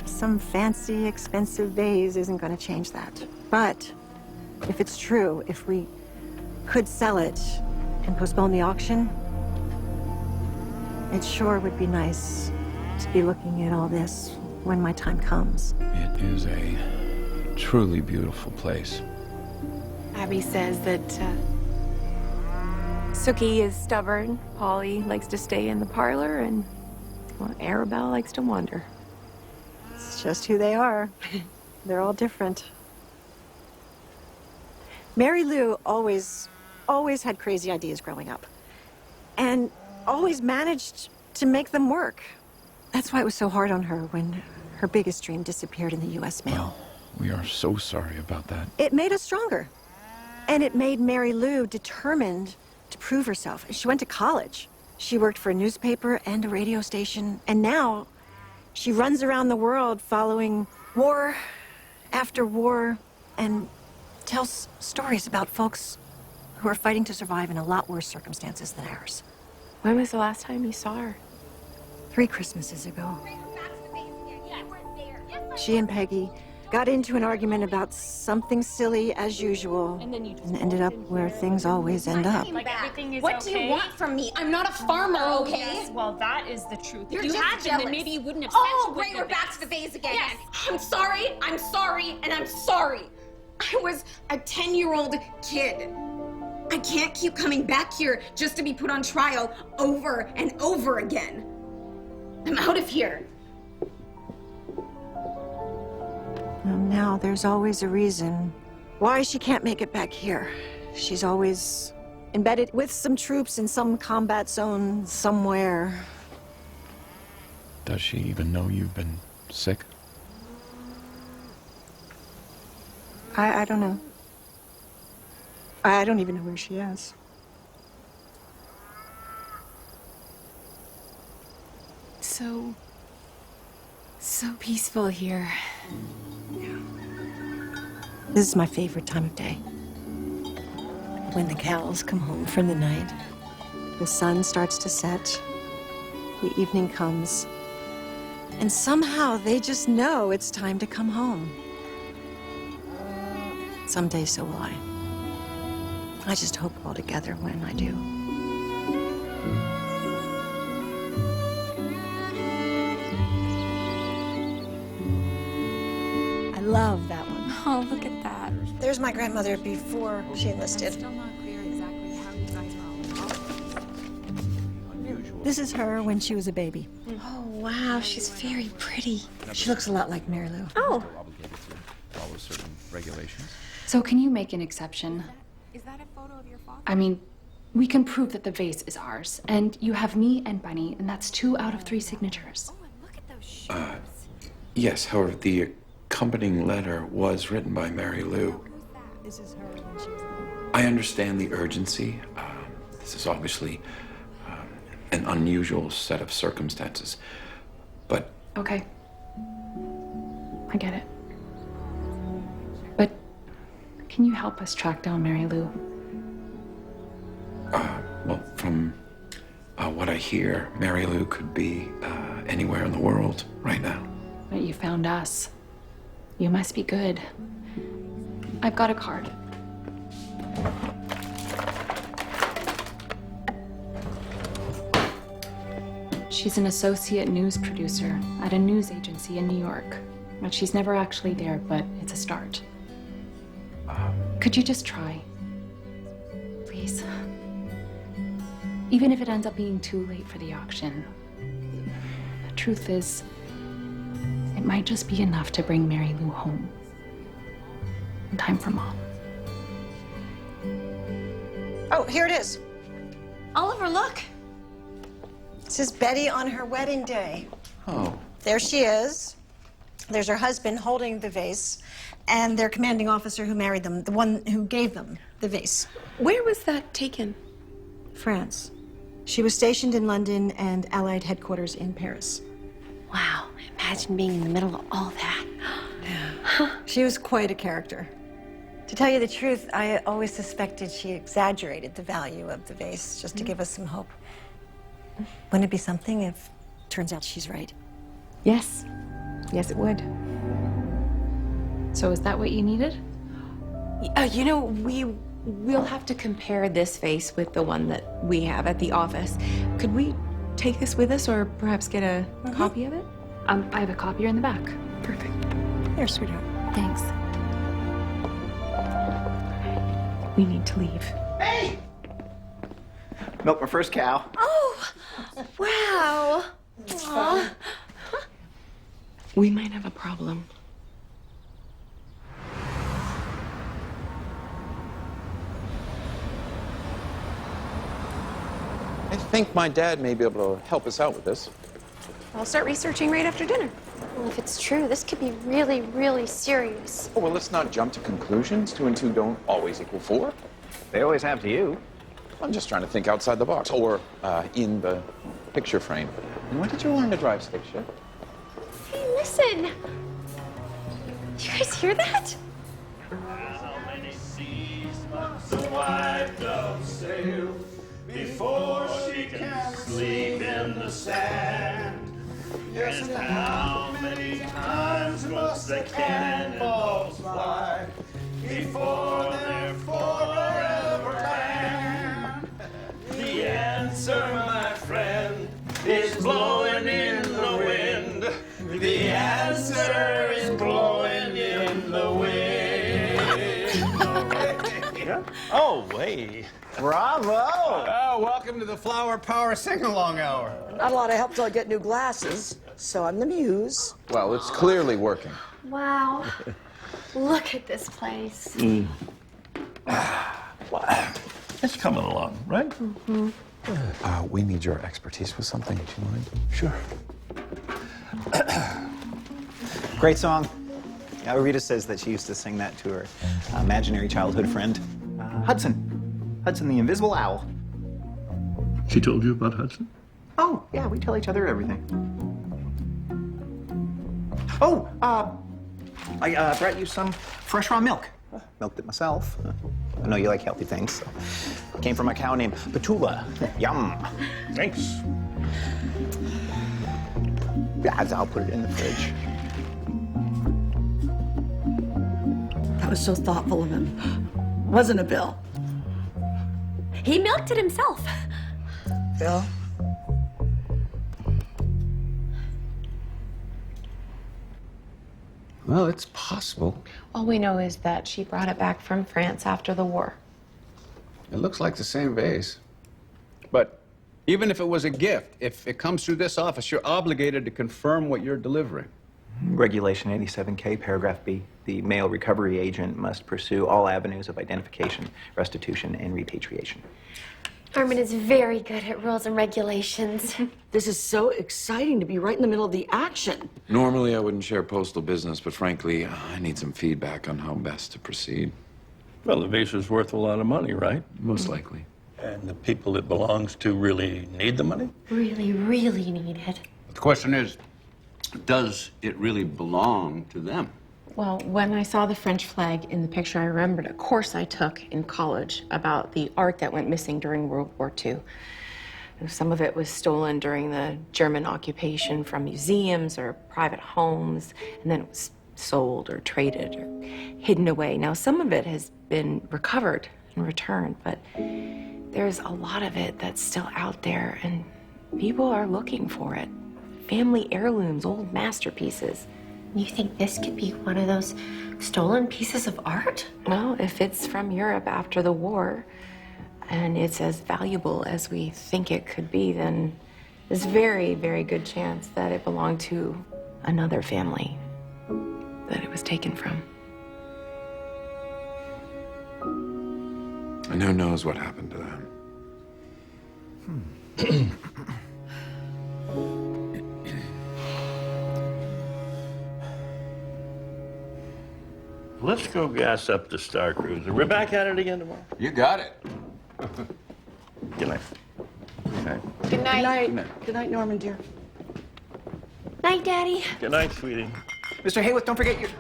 some fancy, expensive vase isn't going to change that. But if it's true, if we could sell it and postpone the auction, it sure would be nice to be looking at all this when my time comes. It is a truly beautiful place. Abby says that Sookie is stubborn, Polly likes to stay in the parlor, and well, Arabelle likes to wander. It's just who they are. They're all different. Mary Lou always had crazy ideas growing up, and always managed to make them work. That's why it was so hard on her when her biggest dream disappeared in the U.S. mail. Well, we are so sorry about that. It made us stronger. And it made Mary Lou determined to prove herself. She went to college. She worked for a newspaper and a radio station. And now she runs around the world following war after war and tells stories about folks who are fighting to survive in a lot worse circumstances than ours. When was the last time you saw her? 3 Christmases ago. She and Peggy got into an argument about something silly as usual and ended up where things always end up. What do you want from me? I'm not a farmer, okay? Yes, well, that is the truth. You're If you just had been, jealous. then maybe you wouldn't have Oh, sent you great, with we're the back to the vase again. Yes. I'm sorry, and I'm sorry. I was a 10-year-old kid. I can't keep coming back here just to be put on trial over and over again. I'm out of here. And now there's always a reason why she can't make it back here. She's always embedded with some troops in some combat zone somewhere. Does she even know you've been sick? I don't know. I don't even know where she is. So peaceful here. This is my favorite time of day. When the cows come home from the night, the sun starts to set, the evening comes, and somehow they just know it's time to come home. Someday so will I. I just hope we're all together when I do. I love that one. Oh, look at that. There's my grandmother before she enlisted. This is her when she was a baby. Oh, wow, she's very pretty. She looks a lot like Mary Lou. Oh. Follow certain regulations. So can you make an exception? Is that a photo of your father? I mean, we can prove that the vase is ours, and you have me and Bunny, and that's 2 out of 3 signatures. Yes, however, the accompanying letter was written by Mary Lou. This is her when she was I understand the urgency. This is obviously an unusual set of circumstances, but... Okay. I get it. But can you help us track down Mary Lou? Well, from what I hear, Mary Lou could be anywhere in the world right now. But you found us. You must be good. I've got a card. She's an associate news producer at a news agency in New York. But she's never actually there, but it's a start. Could you just try? Please. Even if it ends up being too late for the auction. The truth is, it might just be enough to bring Mary Lou home. In time for Mom. Oh, here it is. Oliver, look. This is Betty on her wedding day. Oh. There she is. There's her husband holding the vase, and their commanding officer who married them, the one who gave them the vase. Where was that taken? France. She was stationed in London and Allied headquarters in Paris. Wow, imagine being in the middle of all that. She was quite a character. To tell you the truth, I always suspected she exaggerated the value of the vase just to give us some hope. Wouldn't it be something if it turns out she's right? Yes. Yes, it would. So is that what you needed? You know, we'll have to compare this vase with the one that we have at the office. Could we take this with us or perhaps get a copy of it? I have a copier in the back. Perfect. Here, sweetheart. Thanks. We need to leave. Hey! Milk my first cow. Oh, wow. Aw. We might have a problem. I think my dad may be able to help us out with this. I'll start researching right after dinner. Well, if it's true, this could be really, really serious. Oh, well, let's not jump to conclusions. 2 and 2 don't always equal 4. They always have to you. I'm just trying to think outside the box, or in the picture frame. And when did you learn to drive stick shift? Hey, listen! You guys hear that? How many seas must a white dove sail before she can sleep in the sand? Yes, and how many times must the cannonballs fly before they're forever banned? The answer, my friend, is blowing in the wind. The answer is blowing in the wind. Oh, wait. Bravo! Oh, welcome to the Flower Power Sing-Along Hour. Not a lot of help till I get new glasses, so I'm the muse. Well, it's clearly working. Wow. Look at this place. It's coming along, right? Mm-hmm. We need your expertise with something. Do you mind? Sure. Great song. Rita says that she used to sing that to her imaginary childhood friend, Hudson. Hudson the Invisible Owl. She told you about Hudson? Oh, yeah, we tell each other everything. Oh, I brought you some fresh raw milk. Milked it myself. I know you like healthy things. So. Came from a cow named Petula. Yum. Thanks. Yeah, I'll put it in the fridge. That was so thoughtful of him. Wasn't it, Bill? He milked it himself. Bill? Well, it's possible. All we know is that she brought it back from France after the war. It looks like the same vase. But even if it was a gift, if it comes through this office, you're obligated to confirm what you're delivering. Regulation 87K, paragraph B. The mail recovery agent must pursue all avenues of identification, restitution, and repatriation. Armin is very good at rules and regulations. This is so exciting to be right in the middle of the action. Normally, I wouldn't share postal business, but frankly, I need some feedback on how best to proceed. Well, the vase is worth a lot of money, right? Most likely. And the people it belongs to really need the money? Really, really need it. The question is, does it really belong to them? Well, when I saw the French flag in the picture, I remembered a course I took in college about the art that went missing during World War II. Some of it was stolen during the German occupation from museums or private homes, and then it was sold or traded or hidden away. Now, some of it has been recovered and returned, but there's a lot of it that's still out there, and people are looking for it. Family heirlooms, old masterpieces. You think this could be one of those stolen pieces of art? Well, if it's from Europe after the war, and it's as valuable as we think it could be, then there's a very, very good chance that it belonged to another family that it was taken from. And who knows what happened to them? Let's go gas up the Star Cruiser. We're back at it again tomorrow. You got it. Good night. Good night. Good night. Good night. Good night, Norman, dear. Night, Daddy. Good night, sweetie. Mr. Hayworth, don't forget your...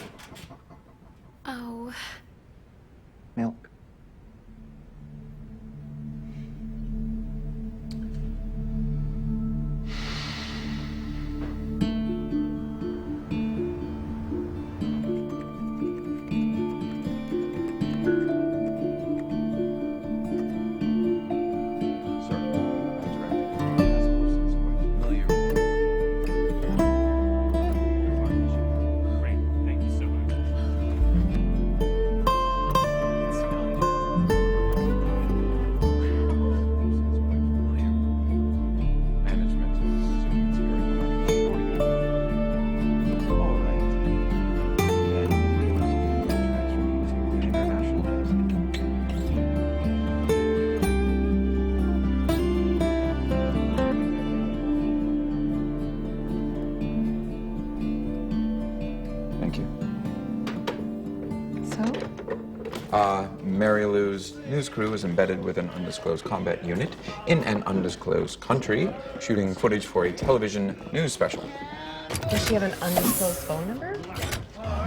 you? Milk. Mary Lou's news crew is embedded with an undisclosed combat unit in an undisclosed country, shooting footage for a television news special. Does she have an undisclosed phone number?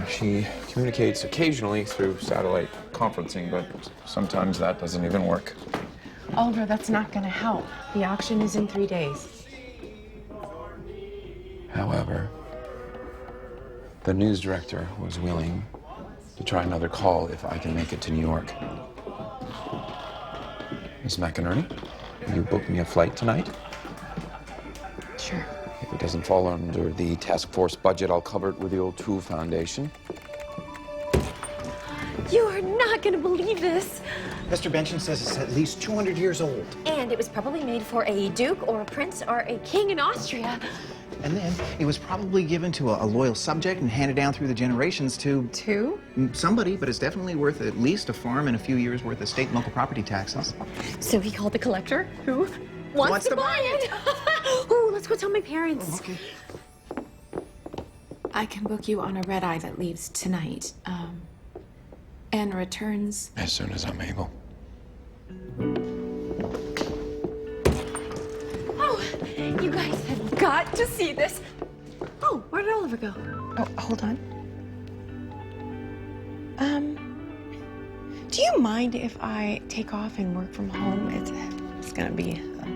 She communicates occasionally through satellite conferencing, but sometimes that doesn't even work. Oliver, that's not gonna help. The auction is in 3 days. However, the news director was willing to try another call if I can make it to New York. Miss McInerney, will you book me a flight tonight? Sure. If it doesn't fall under the task force budget, I'll cover it with the old Tool Foundation. You are not gonna believe this. Mr. Benson says it's at least 200 years old. And it was probably made for a duke or a prince or a king in Austria. And then it was probably given to a loyal subject and handed down through the generations to... To? Somebody, but it's definitely worth at least a farm and a few years' worth of state and local property taxes. So he called the collector, who wants to buy it. Ooh, let's go tell my parents. Oh, okay. I can book you on a red-eye that leaves tonight, and returns... As soon as I'm able. Oh, you guys have got to see this. Oh, where did Oliver go? Oh, hold on. Do you mind if I take off and work from home? It's gonna be a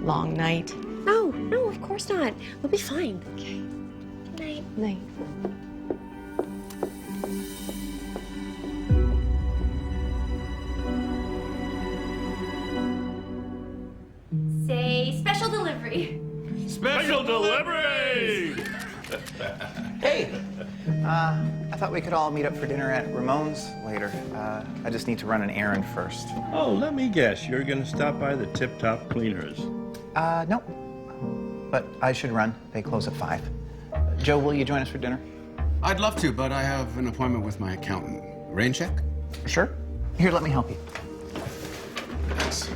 long night. No, no, of course not. We'll be fine. Okay. Night. Night. Say special delivery. Special delivery! Hey, I thought we could all meet up for dinner at Ramon's later. I just need to run an errand first. Oh, let me guess. You're going to stop by the Tip Top Cleaners. Nope. But I should run. They close at 5. Joe, will you join us for dinner? I'd love to, but I have an appointment with my accountant. Rain check? Sure. Here, let me help you. Thanks.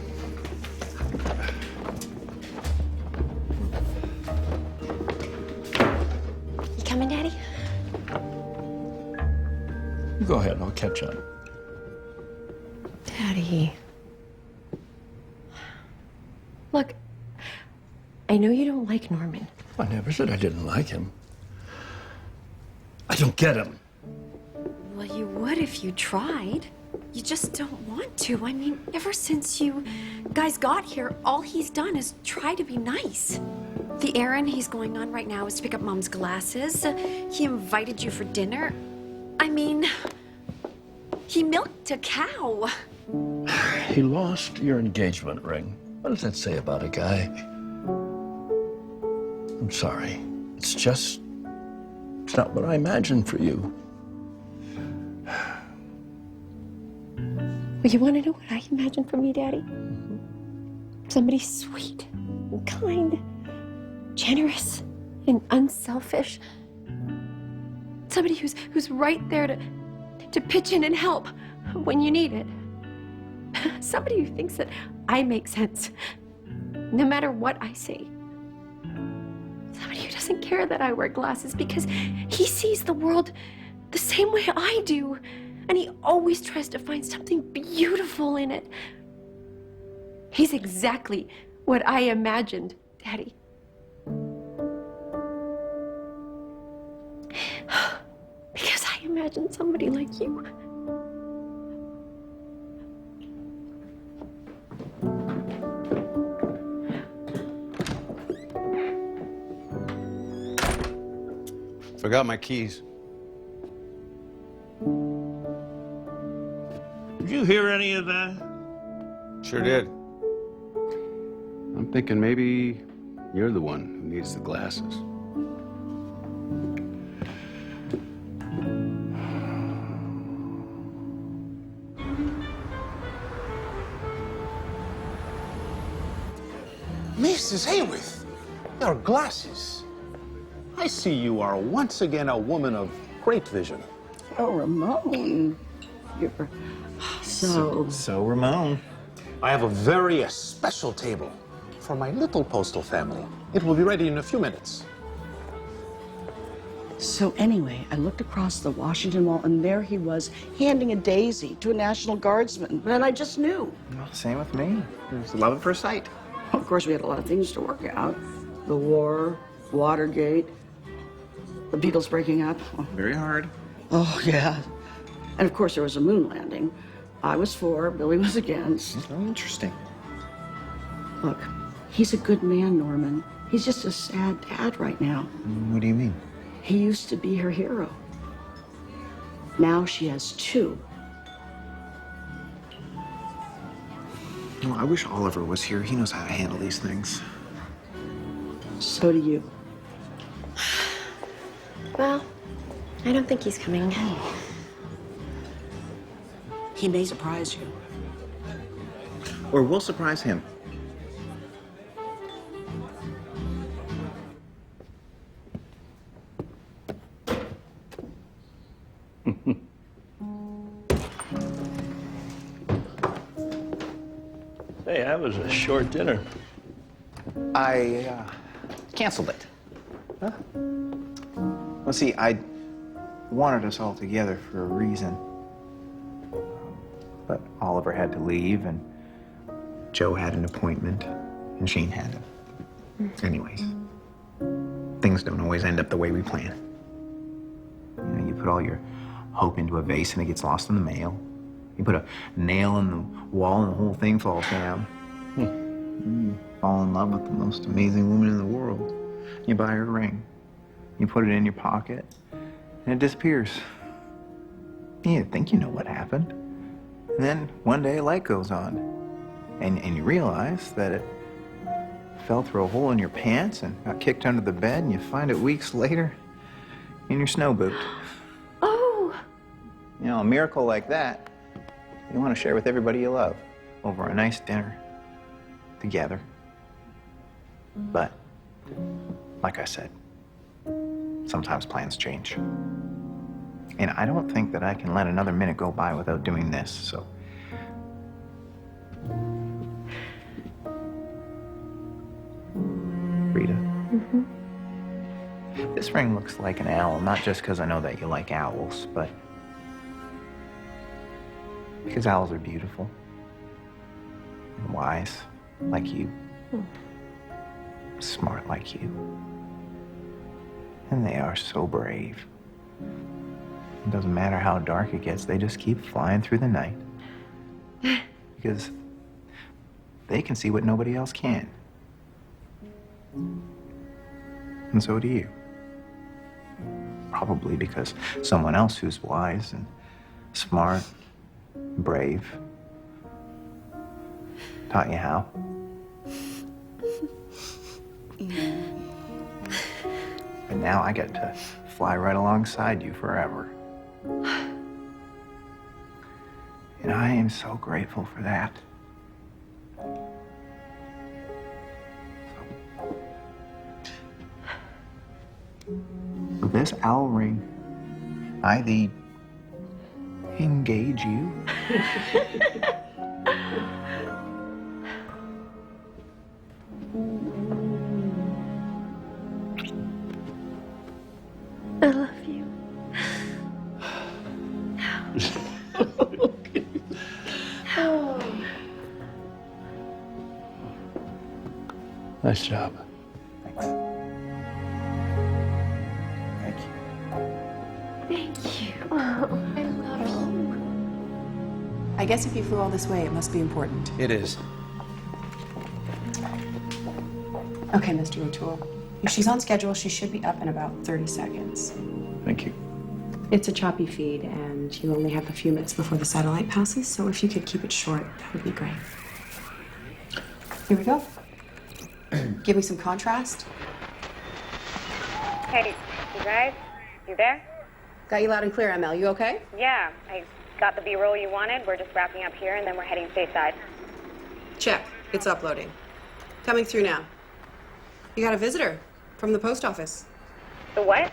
You coming, Daddy? Go ahead, I'll catch up. Daddy. Look, I know you don't like Norman. I never said I didn't like him. I don't get him. Well, you would if you tried. You just don't want to. I mean, ever since you guys got here, all he's done is try to be nice. The errand he's going on right now is to pick up Mom's glasses. He invited you for dinner. I mean, he milked a cow. He lost your engagement ring. What does that say about a guy? I'm sorry. It's not what I imagined for you. Well, you want to know what I imagined for me, Daddy? Somebody sweet and kind, generous and unselfish. Somebody who's right there to pitch in and help when you need it. Somebody who thinks that I make sense, no matter what I say. Somebody who doesn't care that I wear glasses because he sees the world the same way I do. And he always tries to find something beautiful in it. He's exactly what I imagined, Daddy. Because I imagined somebody like you. Forgot my keys. Did you hear any of that? Sure did. I'm thinking maybe you're the one who needs the glasses. Mrs. Hayworth, your glasses. I see you are once again a woman of great vision. Oh, Ramon, you're So, Ramon, I have a very special table for my little postal family. It will be ready in a few minutes. So anyway, I looked across the Washington Wall, and there he was, handing a daisy to a National Guardsman, and I just knew. Well, same with me. It was love at first sight. Of course, we had a lot of things to work out. The war, Watergate, the Beatles breaking up. Very hard. Oh, yeah. And of course, there was a moon landing. I was for, Billy was against. Oh, interesting. Look, he's a good man, Norman. He's just a sad dad right now. What do you mean? He used to be her hero. Now she has two. Well, I wish Oliver was here. He knows how to handle these things. So do you. Well, I don't think he's coming. He may surprise you. Or we'll surprise him. Hey, that was a short dinner. I canceled it. Huh? Well, see, I wanted us all together for a reason. But Oliver had to leave, and Joe had an appointment, and Shane had it. Anyways, things don't always end up the way we plan. You know, you put all your hope into a vase, and it gets lost in the mail. You put a nail in the wall, and the whole thing falls down. You fall in love with the most amazing woman in the world. You buy her a ring. You put it in your pocket, and it disappears. You think you know what happened. And then one day a light goes on, and you realize that it fell through a hole in your pants and got kicked under the bed, and you find it weeks later in your snow boot. Oh! You know, a miracle like that, you want to share with everybody you love over a nice dinner together. But, like I said, sometimes plans change. And I don't think that I can let another minute go by without doing this, so. Rita? Mm-hmm. This ring looks like an owl, not just because I know that you like owls, but because owls are beautiful and wise, like you. Smart like you. And they are so brave. It doesn't matter how dark it gets, they just keep flying through the night. Because they can see what nobody else can. And so do you. Probably because someone else who's wise and smart, brave, taught you how. And now I get to fly right alongside you forever. And I am so grateful for that. With this owl ring, I thee engage you. I love you. Nice job. Thanks. Thank you. Thank you. Oh, I love you. I guess if you flew all this way, it must be important. It is. Okay, Mr. O'Toole. If she's on schedule, she should be up in about 30 seconds. Thank you. It's a choppy feed, and you only have a few minutes before the satellite passes, so if you could keep it short, that would be great. Here we go. Give me some contrast. Hey, you guys? You there? Got you loud and clear, ML. You okay? Yeah, I got the B-roll you wanted. We're just wrapping up here, and then we're heading stateside. Check. It's uploading. Coming through now. You got a visitor from the post office. The what?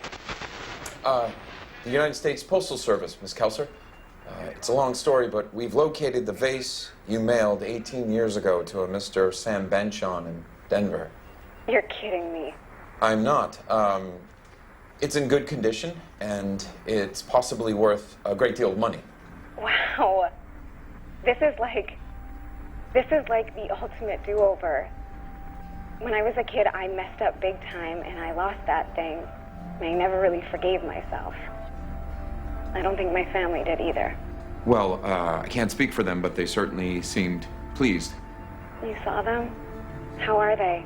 The United States Postal Service, Miss Kelser. It's a long story, but we've located the vase you mailed 18 years ago to a Mr. Sam Benchon in Denver. You're kidding me. I'm not. It's in good condition, and it's possibly worth a great deal of money. Wow. This is like the ultimate do-over. When I was a kid, I messed up big time, and I lost that thing. And I never really forgave myself. I don't think my family did either. Well, I can't speak for them, but they certainly seemed pleased. You saw them? How are they?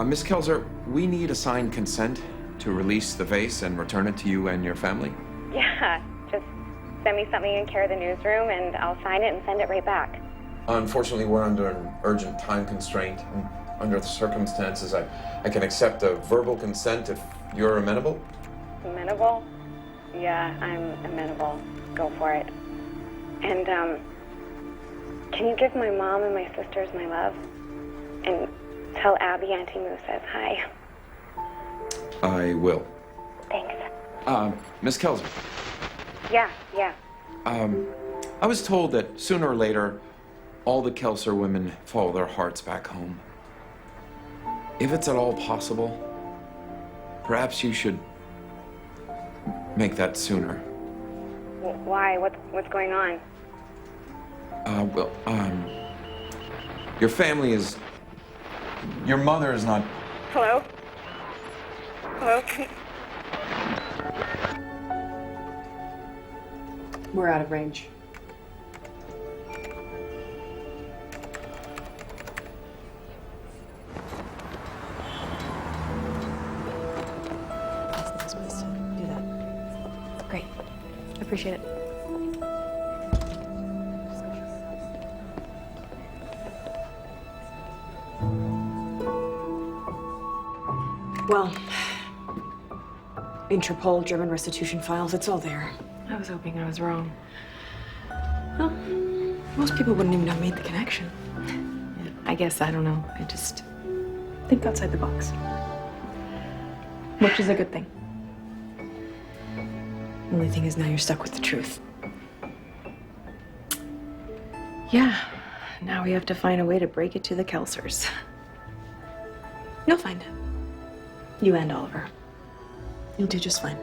Miss Kelser, we need a signed consent to release the vase and return it to you and your family. Yeah, just send me something in care of the newsroom, and I'll sign it and send it right back. Unfortunately, we're under an urgent time constraint. And under the circumstances, I can accept a verbal consent if you're amenable. Amenable? Yeah, I'm amenable. Go for it. And, can you give my mom and my sisters my love? And tell Abby Auntie Moo says hi. I will. Thanks. Miss Kelser, Yeah. I was told that sooner or later, all the Kelser women follow their hearts back home. If it's at all possible, perhaps you should make that sooner. Why? What's going on? Your family is... Your mother is not... Hello? Hello? We're out of range. Do that. Great. Appreciate it. Well, Interpol, German restitution files, it's all there. I was hoping I was wrong. Well, most people wouldn't even have made the connection. I guess, I don't know. I just think outside the box. Which is a good thing. Only thing is now you're stuck with the truth. Yeah. Now we have to find a way to break it to the Kelsers. You'll find it. You and Oliver. You'll do just fine.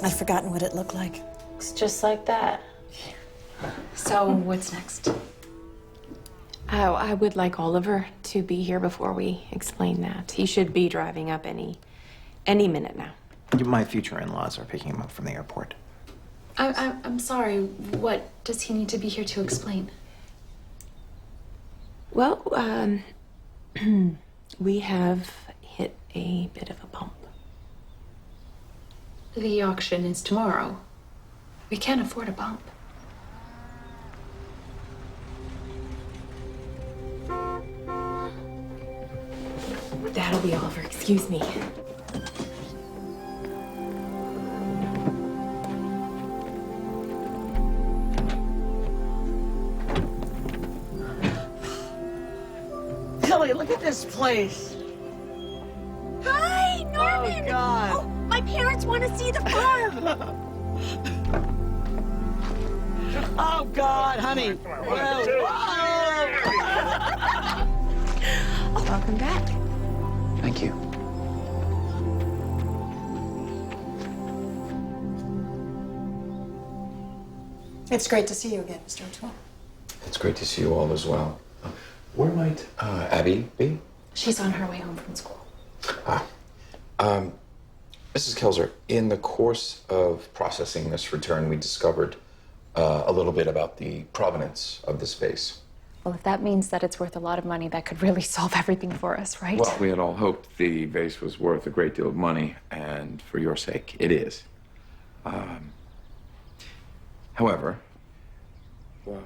I've forgotten what it looked like. It's just like that. So, what's next? I would like Oliver to be here before we explain that. He should be driving up any minute now. My future in-laws are picking him up from the airport. I'm sorry. What does he need to be here to explain? Well, we have hit a bit of a bump. The auction is tomorrow. We can't afford a bump. That'll be Oliver, excuse me. Kelly, look at this place. Hi, Norman! Oh, God. Oh, my parents want to see the farm. Oh, God, honey. Welcome back. Thank you. It's great to see you again, Mr. O'Toole. It's great to see you all as well. Where might Abby be? She's on her way home from school. Mrs. Kelser, in the course of processing this return, we discovered a little bit about the provenance of this vase. Well, if that means that it's worth a lot of money, that could really solve everything for us, right? Well, we had all hoped the vase was worth a great deal of money, and for your sake, it is. However...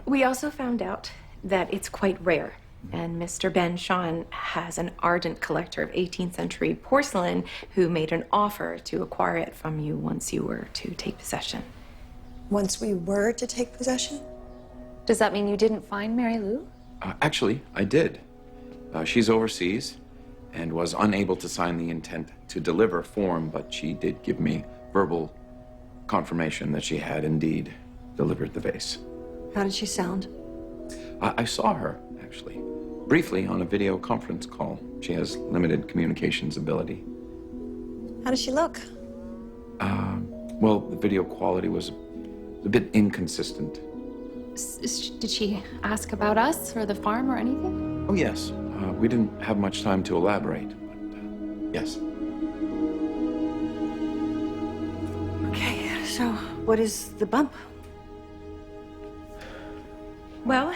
We also found out that it's quite rare, and Mr. Ben Sean has an ardent collector of 18th century porcelain who made an offer to acquire it from you once you were to take possession. Once we were to take possession? Does that mean you didn't find Mary Lou? Actually, I did. She's overseas and was unable to sign the intent to deliver form, but she did give me verbal confirmation that she had indeed delivered the vase. How did she sound? I saw her, actually, briefly on a video conference call. She has limited communications ability. How does she look? Well, the video quality was a bit inconsistent. Did she ask about us or the farm or anything? Oh, yes. We didn't have much time to elaborate, but yes. Okay, so what is the bump? Well,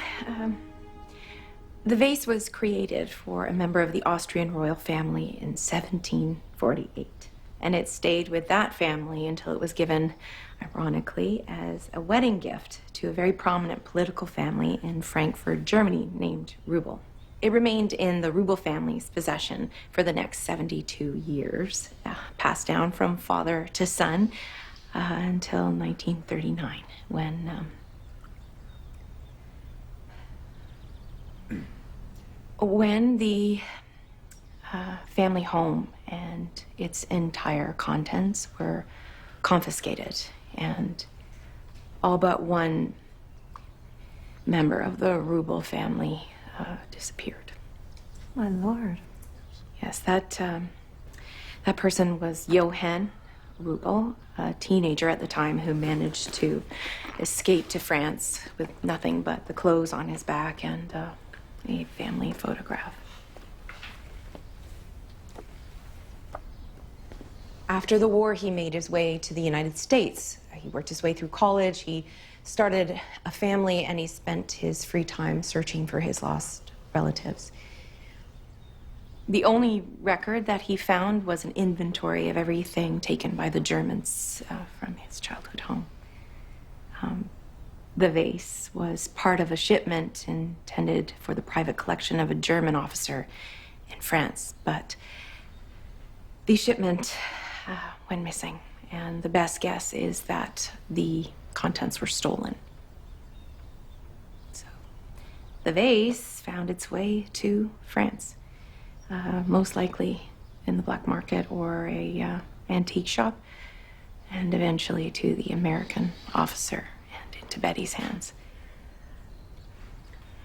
the vase was created for a member of the Austrian royal family in 1748. And it stayed with that family until it was given, ironically, as a wedding gift to a very prominent political family in Frankfurt, Germany, named Rubel. It remained in the Rubel family's possession for the next 72 years, passed down from father to son until 1939, when the family home and its entire contents were confiscated, and all but one member of the Rubel family disappeared. My lord. Yes, that person was Johann Rubel, a teenager at the time who managed to escape to France with nothing but the clothes on his back and a family photograph. After the war, he made his way to the United States. He worked his way through college, he started a family, and he spent his free time searching for his lost relatives. The only record that he found was an inventory of everything taken by the Germans from his childhood home. The vase was part of a shipment intended for the private collection of a German officer in France, but the shipment went missing, and the best guess is that the contents were stolen. So the vase found its way to France, most likely in the black market or a antique shop, and eventually to the American officer and into Betty's hands.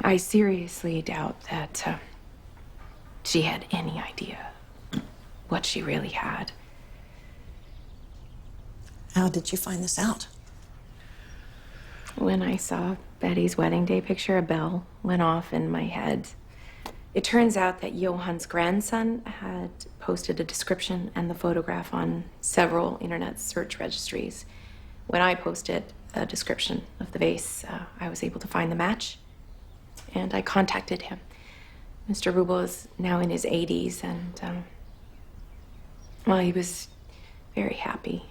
I seriously doubt that she had any idea what she really had. How did you find this out? When I saw Betty's wedding day picture, a bell went off in my head. It turns out that Johann's grandson had posted a description and the photograph on several internet search registries. When I posted a description of the vase, I was able to find the match, and I contacted him. Mr. Rubel is now in his 80s, and well, he was very happy.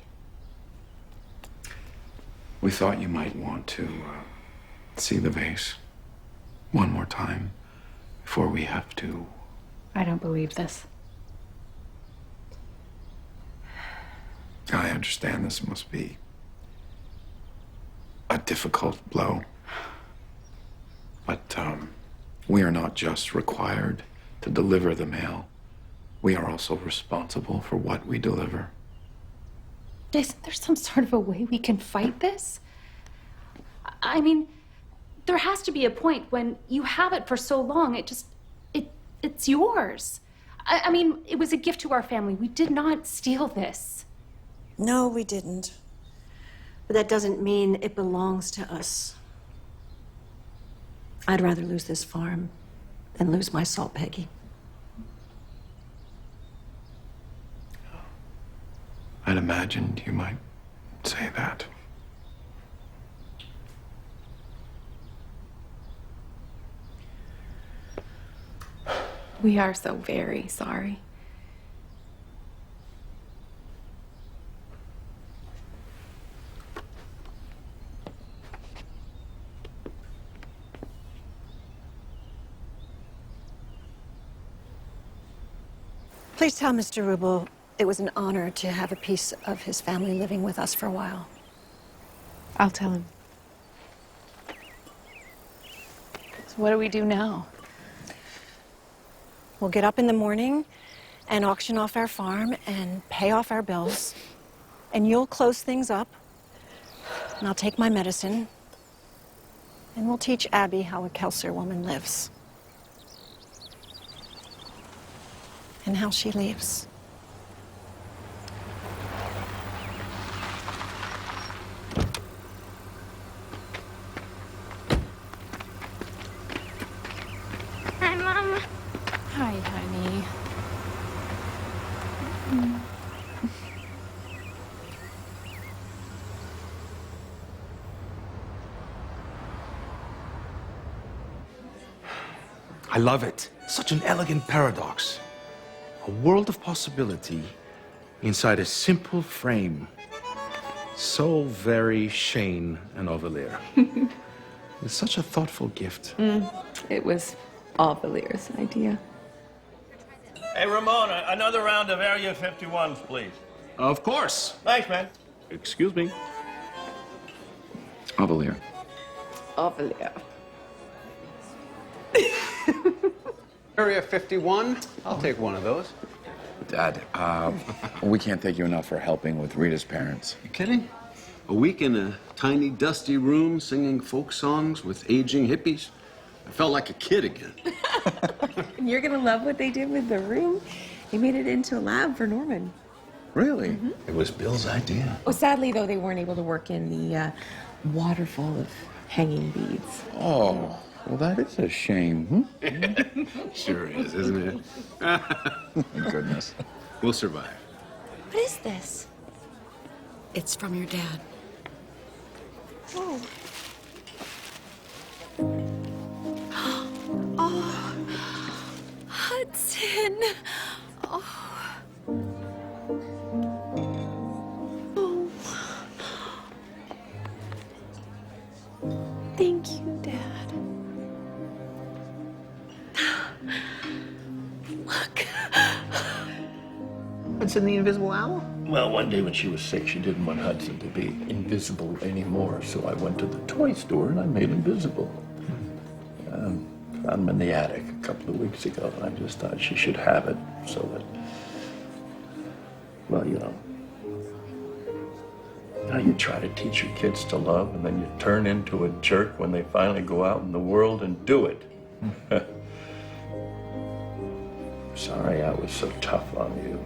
We thought you might want to see the vase one more time before we have to. I don't believe this. I understand this must be a difficult blow, but we are not just required to deliver the mail. We are also responsible for what we deliver. Isn't there some sort of a way we can fight this? I mean, there has to be a point when you have it for so long, it's yours. I mean, it was a gift to our family. We did not steal this. No, we didn't. But that doesn't mean it belongs to us. I'd rather lose this farm than lose my salt, Peggy. I'd imagined you might say that. We are so very sorry. Please tell Mr. Rubel it was an honor to have a piece of his family living with us for a while. I'll tell him. So what do we do now? We'll get up in the morning and auction off our farm and pay off our bills. And you'll close things up. And I'll take my medicine. And we'll teach Abby how a Kelser woman lives. And how she leaves. Hi, Mom. Hi, honey. I love it. Such an elegant paradox. A world of possibility inside a simple frame. So very Shane and Ovelier. It's such a thoughtful gift. It was Ovelier's idea. Hey, Ramona, another round of Area 51s, please. Of course. Thanks, man. Excuse me. Ovelier. Ovelier. Area 51, I'll take one of those. Dad, we can't thank you enough for helping with Rita's parents. You kidding? A week in a tiny, dusty room singing folk songs with aging hippies. I felt like a kid again. You're gonna love what they did with the room. They made it into a lab for Norman. Really? It was Bill's idea. Oh, sadly, though, they weren't able to work in the waterfall of hanging beads. Oh, well, that is a shame. Sure is, isn't it? Thank goodness. We'll survive. What is this? It's from your dad. Oh. Oh, Hudson. Oh. Oh. Thank you, Dad. Look. It's in the invisible owl? Well, one day when she was sick, she didn't want Hudson to be invisible anymore, so I went to the toy store and I made him visible. Found him in the attic a couple of weeks ago, and I just thought she should have it so that, well, you know, now you try to teach your kids to love, and then you turn into a jerk when they finally go out in the world and do it. Sorry I was so tough on you.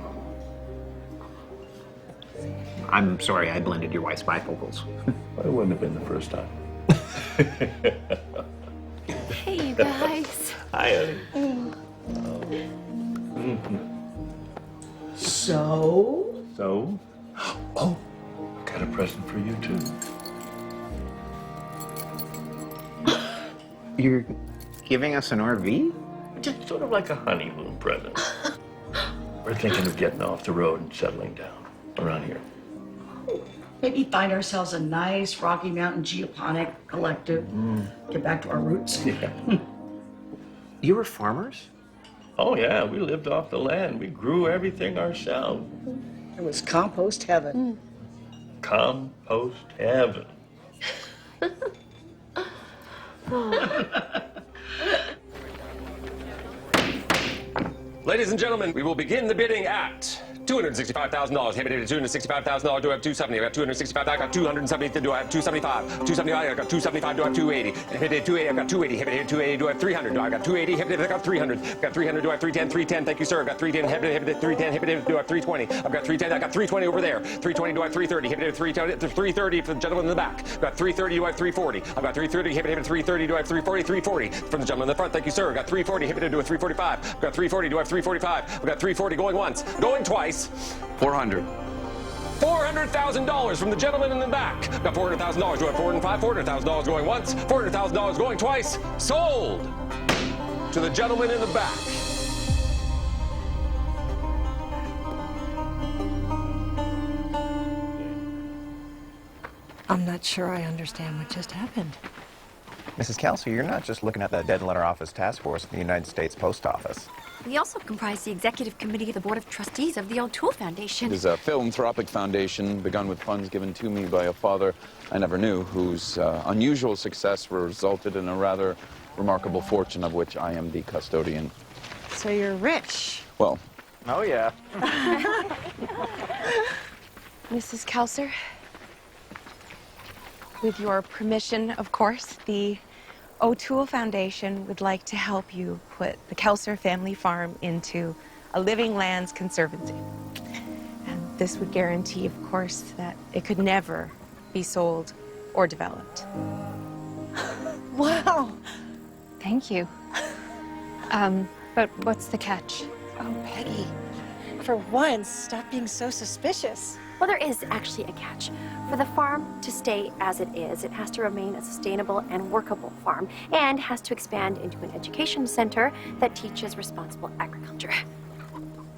I'm sorry I blended your wife's bifocals. It wouldn't have been the first time. Hey, you guys. Hi, honey. So? So? Oh, got a present for you, too. You're giving us an RV? Just sort of like a honeymoon present. We're thinking of getting off the road and settling down around here. Maybe find ourselves a nice Rocky Mountain geoponic collective. Get back to our roots. Yeah. You were farmers? Oh, yeah, we lived off the land. We grew everything ourselves. It was compost heaven. Compost heaven. Ladies and gentlemen, we will begin the bidding at $265,000. Hit it at $265,000. Do I have 270? I got 265. I got 270. Do I have 275? 275. I got 275. Do I have 280? Hit it 280. I got 280. Hit it 280. Do I have 300? I got 280. Hit it. I got 300. I got 300. Do I have 310? 310. Thank you, sir. I got 310. Hit it 310. Hit it. Do I have 320? I've got 310. I got 320 over there. 320. Do I have 330? Hit it 330 for the gentleman in the back. I've got 330. Do I have 340? I've got 330. Hit it 330. Do I have 340? 340 from the gentleman in the front. Thank you, sir. I got 340. Hit it. Do a 345. I've got 340. Do I have 345? I've got 340 going once, going twice. 400. $400,000 from the gentleman in the back. Got $400,000. Do I have 405? $400,000 going once, $400,000 going twice. Sold to the gentleman in the back. I'm not sure I understand what just happened. Mrs. Kelsey, you're not just looking at the Dead Letter Office Task Force in the United States Post Office. We also comprise the executive committee of the Board of Trustees of the O'Toole Foundation. It is a philanthropic foundation begun with funds given to me by a father I never knew, whose unusual success resulted in a rather remarkable fortune of which I am the custodian. So you're rich. Well, oh yeah. Mrs. Kelser, with your permission, of course, the O'Toole Foundation would like to help you put the Kelser family farm into a living lands conservancy. And this would guarantee, of course, that it could never be sold or developed. Wow. Thank you. But what's the catch? Oh, Peggy. For once, stop being so suspicious. Well, there is actually a catch. For the farm to stay as it is, it has to remain a sustainable and workable farm and has to expand into an education center that teaches responsible agriculture.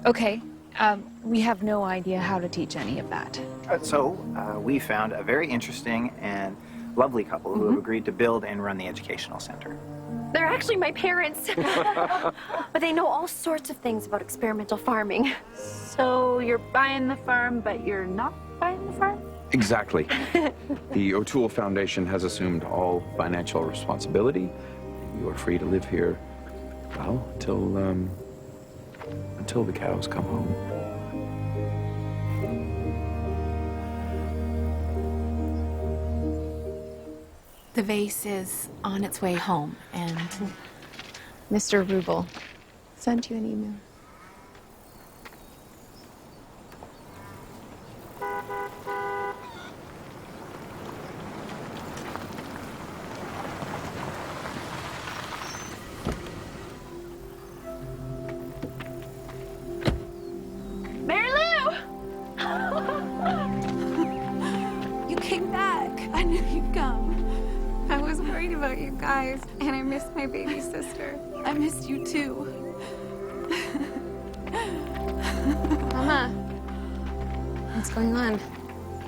Okay, we have no idea how to teach any of that. So we found a very interesting and lovely couple who have agreed to build and run the educational center. They're actually my parents. But they know all sorts of things about experimental farming. So you're buying the farm, but you're not buying the farm? exactly. The O'Toole Foundation has assumed all financial responsibility. You are free to live here, well, until the cows come home. The vase is on its way home, and Mr. Rubel sent you an email. You came back. I knew you'd come. I was worried about you guys, and I missed my baby sister. I missed you too. Mama, what's going on?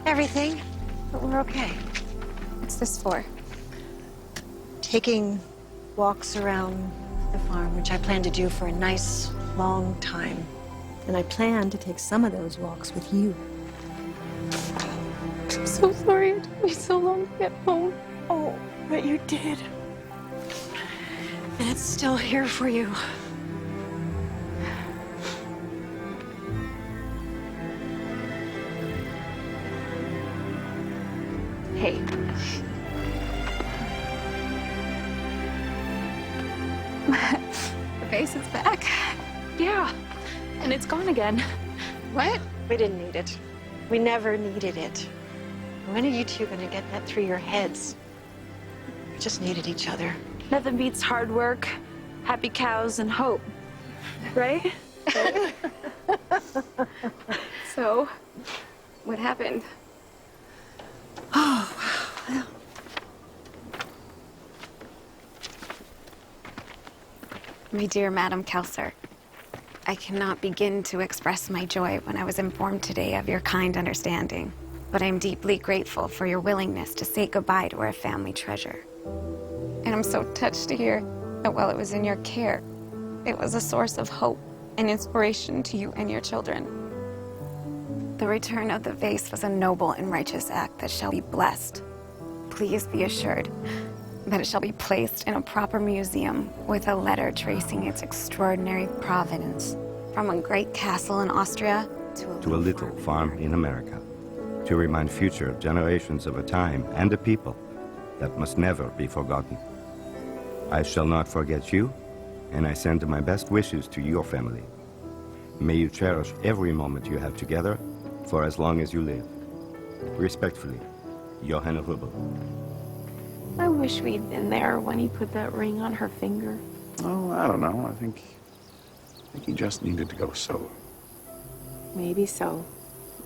Everything, but we're okay. What's this for? Taking walks around the farm, which I plan to do for a nice, long time. And I plan to take some of those walks with you. I'm so sorry it took me so long to get home. Oh, but you did. And it's still here for you. Hey. The vase is back. Yeah, and it's gone again. What? We didn't need it. We never needed it. When are you two gonna get that through your heads? We just needed each other. Nothing beats hard work, happy cows, and hope. Right? So, what happened? Oh, wow. My dear Madam Kelser, I cannot begin to express my joy when I was informed today of your kind understanding, but I am deeply grateful for your willingness to say goodbye to our family treasure. And I'm so touched to hear that while it was in your care, it was a source of hope and inspiration to you and your children. The return of the vase was a noble and righteous act that shall be blessed. Please be assured that it shall be placed in a proper museum with a letter tracing its extraordinary provenance from a great castle in Austria to a little farm in America, to remind future generations of a time and a people that must never be forgotten. I shall not forget you, and I send my best wishes to your family. May you cherish every moment you have together for as long as you live. Respectfully, Johann Rubel. I wish we'd been there when he put that ring on her finger. Oh, I don't know. I think he just needed to go solo. Maybe so.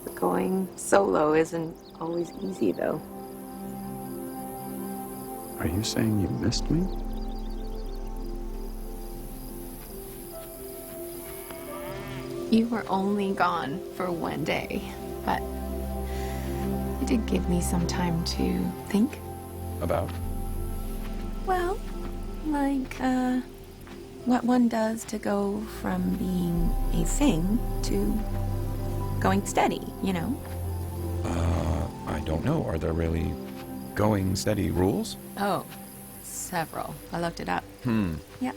But going solo isn't always easy, though. Are you saying you missed me? You were only gone for one day, but it did give me some time to think. About? Well, like, what one does to go from being a thing to going steady, you know? I don't know. Are there really going steady rules? Oh, several. I looked it up. Yeah,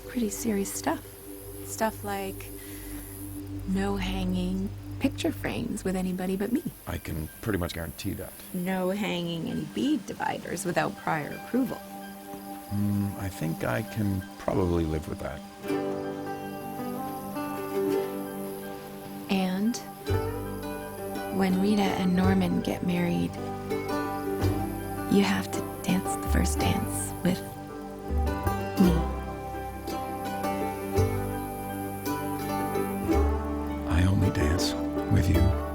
pretty serious stuff. Stuff like no hanging picture frames with anybody but me. I can pretty much guarantee that. No hanging any bead dividers without prior approval. I think I can probably live with that. And when Rita and Norman get married, you have to dance the first dance with me. I only dance with you.